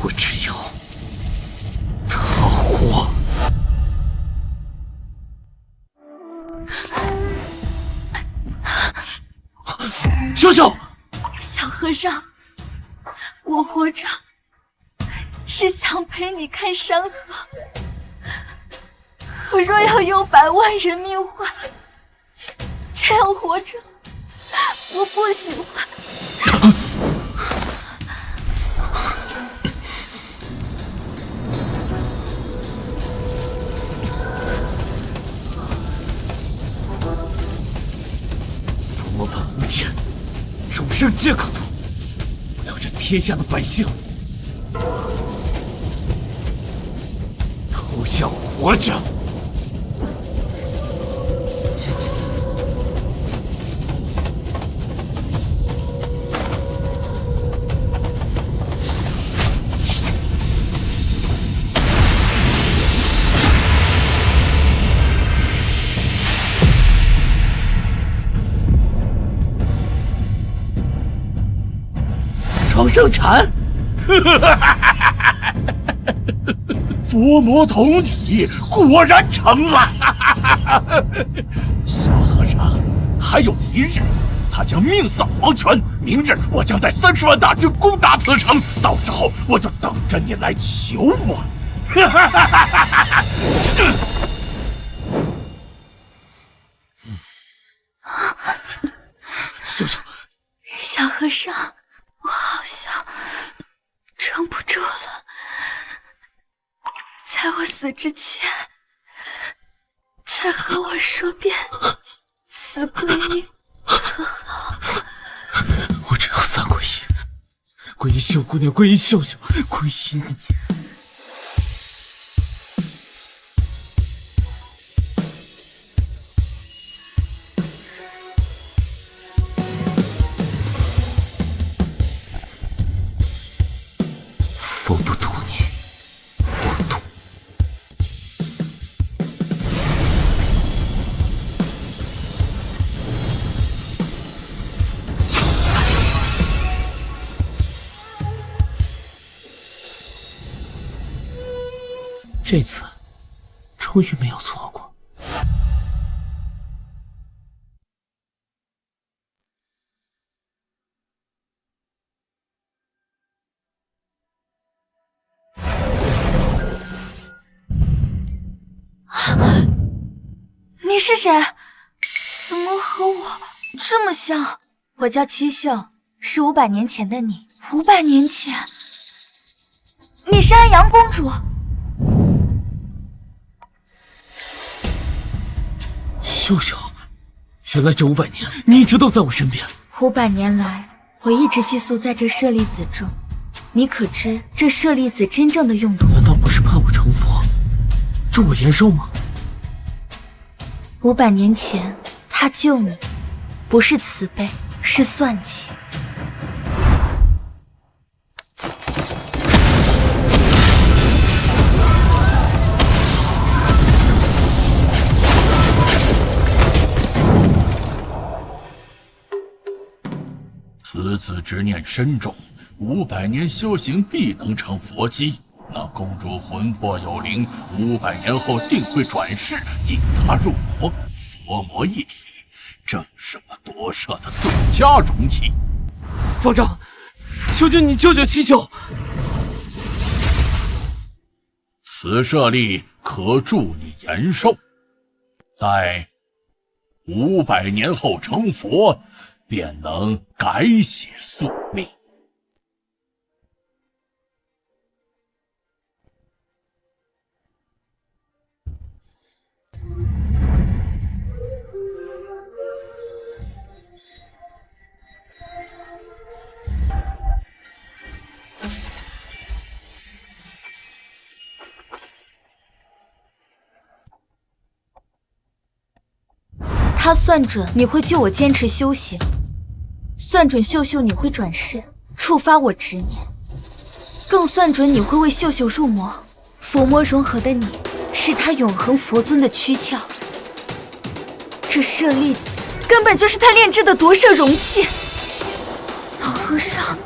我只要他活。秀秀，小和尚，我活着是想陪你看山河，可若要用100万人命换，这样活着我不喜欢。佛本无前，众生皆可度。我要这天下的百姓都像活着。双生禅，佛魔同体，果然成了。小和尚，还有1日，他将命丧黄泉。明日我将带30万大军攻打此城，到时候我就等着你来求我。秀秀，小和尚，我好像撑不住了，在我死之前，再和我说遍4皈依，可好？我只要3皈依：皈依秀姑娘，皈依秀秀，皈依你。佛不渡你，我渡。这次终于没有错过。是谁？怎么和我这么像？我叫七秀，是500年前的你。500年前，你是安阳公主。秀秀，原来这500年你一直都在我身边。500年来，我一直寄宿在这舍利子中。你可知这舍利子真正的用途？难道不是盼我成佛，助我延寿吗？500年前，他救你，不是慈悲，是算计。此子执念深重，500年修行必能成佛机。那公主魂魄有灵，500年后定会转世，引她入魔，佛魔一体，正是我夺舍的最佳容器。方丈，求求你救救七秀！此舍利可助你延寿，待500年后成佛，便能改写宿命。他算准你会救我坚持修行，算准秀秀你会转世，触发我执念，更算准你会为秀秀入魔。佛魔融合的你，是他永恒佛尊的躯壳。这舍利子根本就是他炼制的夺舍容器。老和尚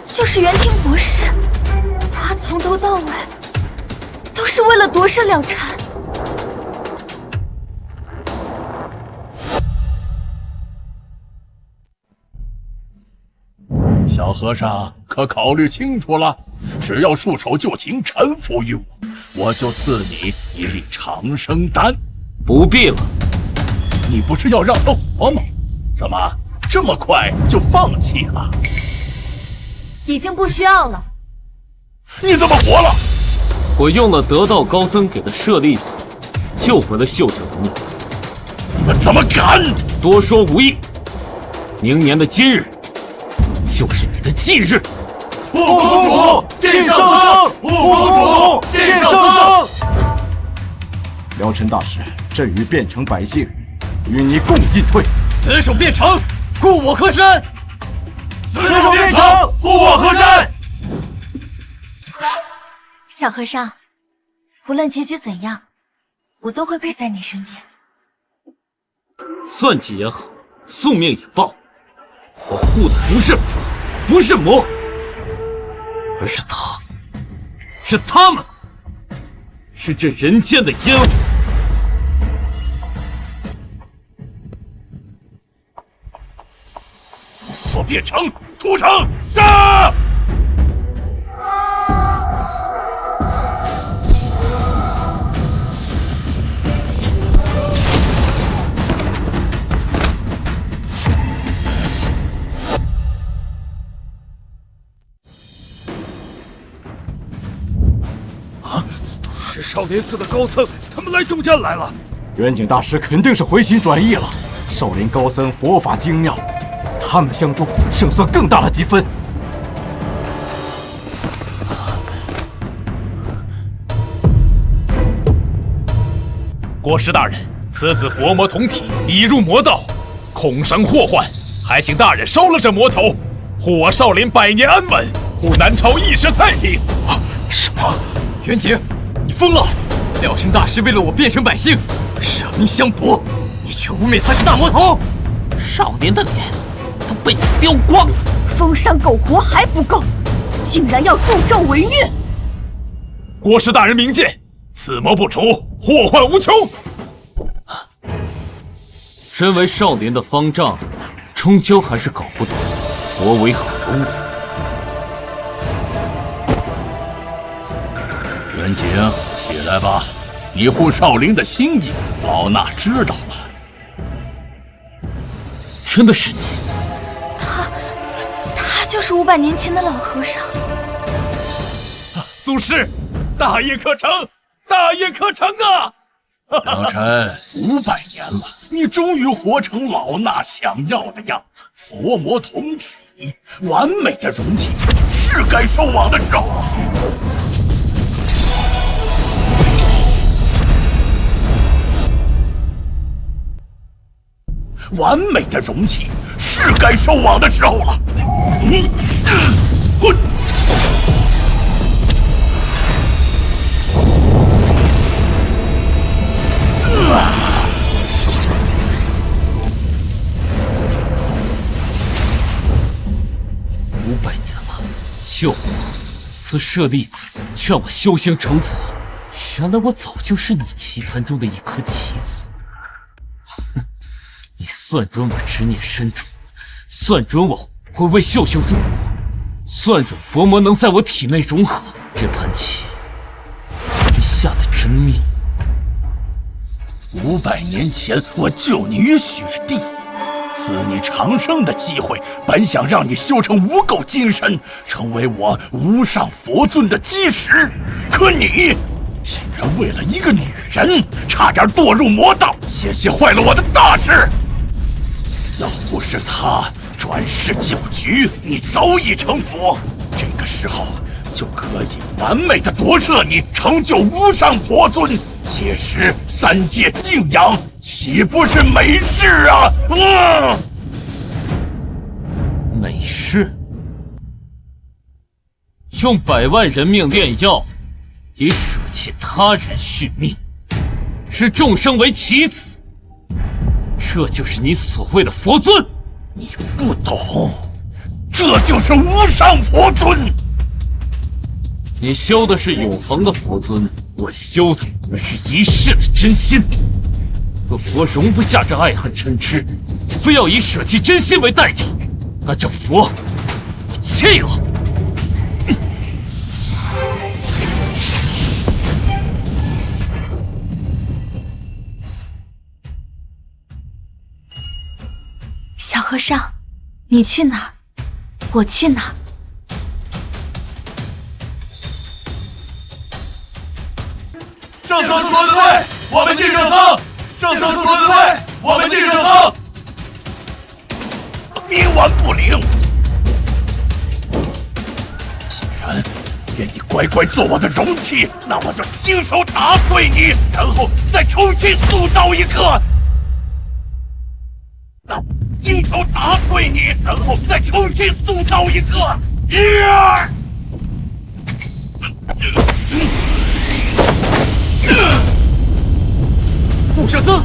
就是元庭博士，他从头到尾都是为了夺舍了禅。小和尚可考虑清楚了？只要束手就擒，臣服于我，我就赐你一粒长生丹。不必了。你不是要让他活吗？怎么这么快就放弃了？已经不需要了。你怎么活了？我用了得道高僧给的舍利子，救回了秀秀的命。你们怎么敢？多说无益。明年的今日，就是你的忌日。护公主见圣僧，护公主见圣僧。辽陈大使，朕与汴城百姓与你共进退。死守汴城，护我河山。死守汴城，护我河山。小和尚，无论结局怎样，我都会陪在你身边。算计也好，宿命也罢，我护的不是佛，不是魔，而是他，是他们，是这人间的烟火。我汴城，屠城，杀！是少林寺的高僧，他们来助战来了。元景大师肯定是回心转意了。少林高僧佛法精妙，他们相助，胜算更大了几分。国师大人，此子佛魔同体，已入魔道，恐生祸患，还请大人收了这魔头，护我少林百年安稳，护南朝一时太平。什么？元景，你疯了！辽城大师为了我汴城百姓，舍命相搏，你却污蔑他是大魔头。少林的脸都被你丢光了，封山苟活还不够，竟然要助纣为虐！国师大人明鉴，此魔不除，祸患无穷。身为少林的方丈，终究还是搞不懂佛为何物。元景，起来吧，你护少林的心意，老衲知道了。真的是你？他就是500年前的老和尚。宗师，大业可成，大业可成啊！老臣500年了，你终于活成老衲想要的样子，佛魔同体，完美的容器，是该收网的时候了。完美的容器，是该收网的时候了。滚！500年了，救我！此舍利子，劝我修行成佛。原来我早就是你棋盘中的一颗棋子。哼！你算准我执念深重，算准我会为秀秀入魔，算准佛魔能在我体内融合。这盘棋，你下的真命。500年前，我救你于雪地，赐你长生的机会，本想让你修成无垢金身，成为我无上佛尊的基石。可你竟然为了一个女人，差点堕入魔道，险些坏了我的大事。要不是他转世救局，你早已成佛。这个时候就可以完美的夺舍你，成就无上佛尊。届时3界敬仰，岂不是美事啊？美事？用100万人命炼药，以舍弃他人续命，视众生为棋子。这就是你所谓的佛尊？你不懂，这就是无上佛尊。你修的是永恒的佛尊，我修的是一世的真心。若佛容不下这爱恨嗔痴，非要以舍弃真心为代价，那这佛我弃了。小和尚，你去哪儿，我去哪儿。圣僧出了队，我们进圣僧。圣僧出了队，我们进圣僧。冥顽不灵。既然愿意乖乖做我的容器，那我就亲手打碎你，然后再重新塑造一个。亲手打碎你，然后再重新塑造一个。顾舍僧，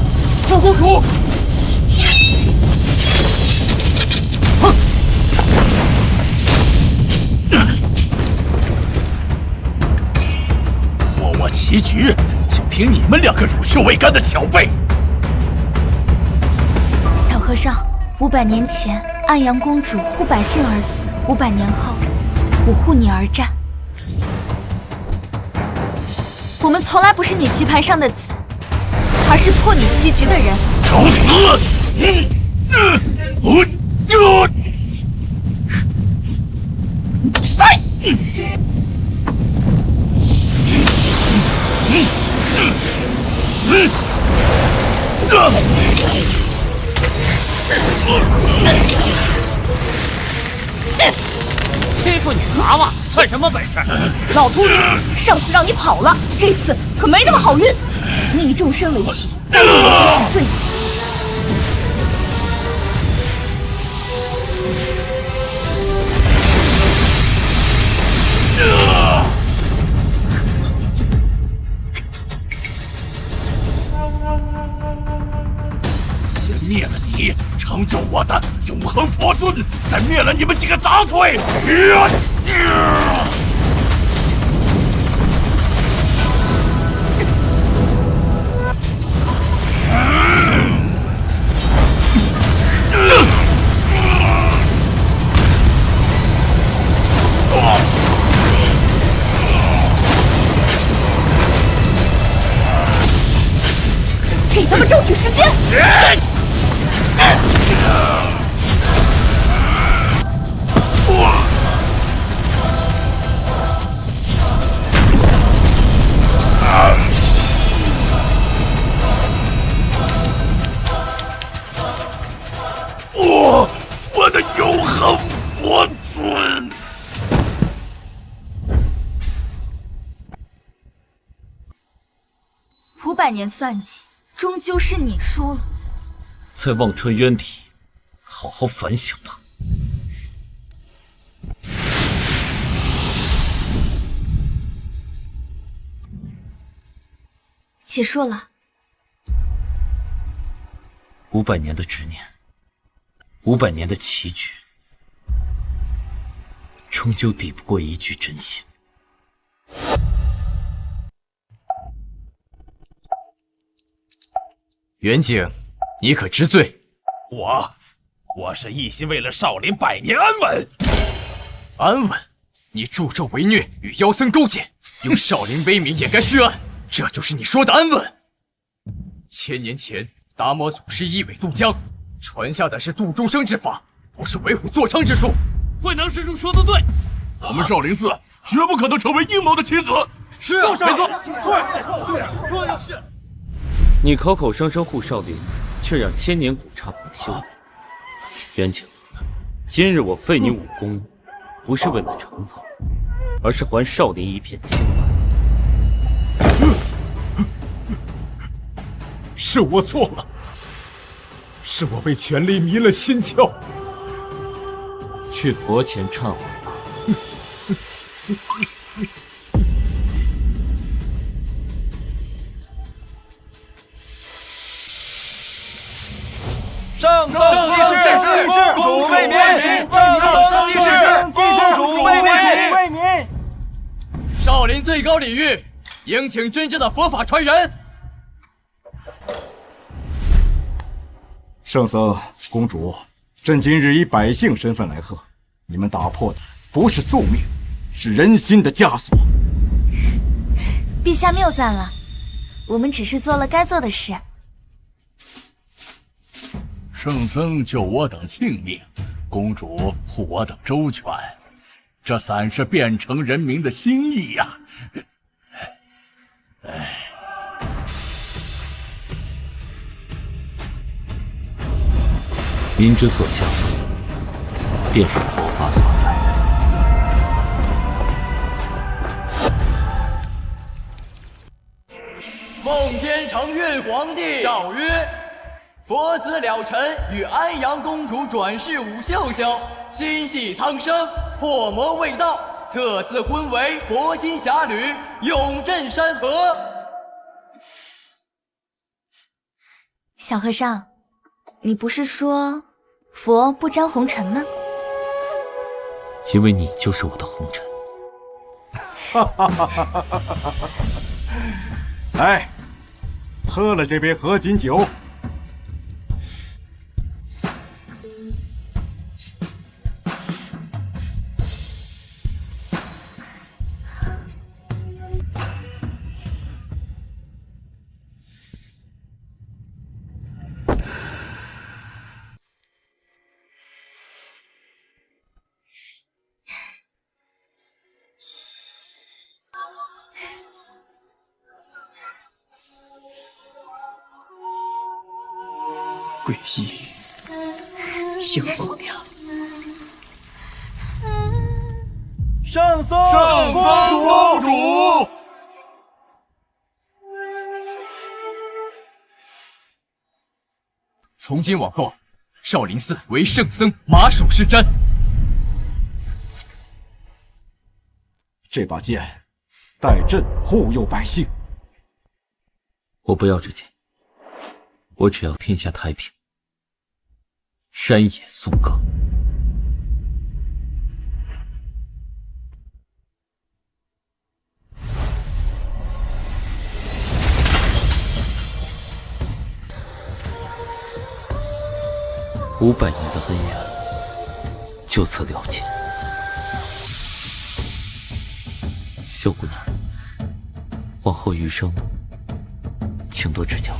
顾公主，哼！破我棋局，就凭你们2个乳臭未干的小辈！小和尚，500年前安阳公主护百姓而死，500年后，我护你而战。我们从来不是你棋盘上的子，而是破你棋局的人。找死！欺负女娃娃算什么本事？老秃驴，上次让你跑了，这次可没那么好运。你众生为棋，该你们洗罪。先灭了你，成就我的永恒佛尊，再灭了你们几个杂碎！剑！我的永恒佛尊！500年算计，终究是你输了。在忘川渊底，好好反省吧。结束了。500年的执念，500年的棋局，终究抵不过一句真心。袁景，你可知罪？我是一心为了少林百年安稳。安稳？你助纣为虐，与妖僧勾结，用少林威名掩盖血案，这就是你说的安稳？1000年前，达摩祖师一苇渡江，传下的是度众生之法，不是为虎作伥之术。慧能师叔说的对，我们少林寺绝不可能成为阴谋的棋子。是啊，没错，对，说的是。你口口声声护少林，却让千年古刹崩修。袁景，今日我废你武功，不是为了惩罚，而是还少林一片清白。是我错了，是我被权力迷了心窍。去佛前忏悔吧。圣僧济世，公主为民；圣僧济世，公主为民。少林最高礼遇，迎请真正的佛法传人。圣僧、公主，朕今日以百姓身份来贺，你们打破的不是宿命，是人心的枷锁。陛下谬赞了，我们只是做了该做的事。圣僧救我等性命，公主护我等周全，这算是变成人民的心意呀。民之所向，便是佛法所在。奉天承运皇帝诏曰：佛子了尘与安阳公主转世武秀秀，心系苍生，破魔卫道，特赐婚为佛心侠侣，永镇山河。小和尚，你不是说佛不沾红尘吗？因为你就是我的红尘。来，喝了这杯合卺酒。桂姨，幸福了。圣僧公主，从今往后，少林寺为圣僧马首是瞻。这把剑，待朕护佑百姓。我不要这剑，我只要天下太平，山野颂歌。500年的恩怨就此了结。秀姑娘，往后余生，请多指教。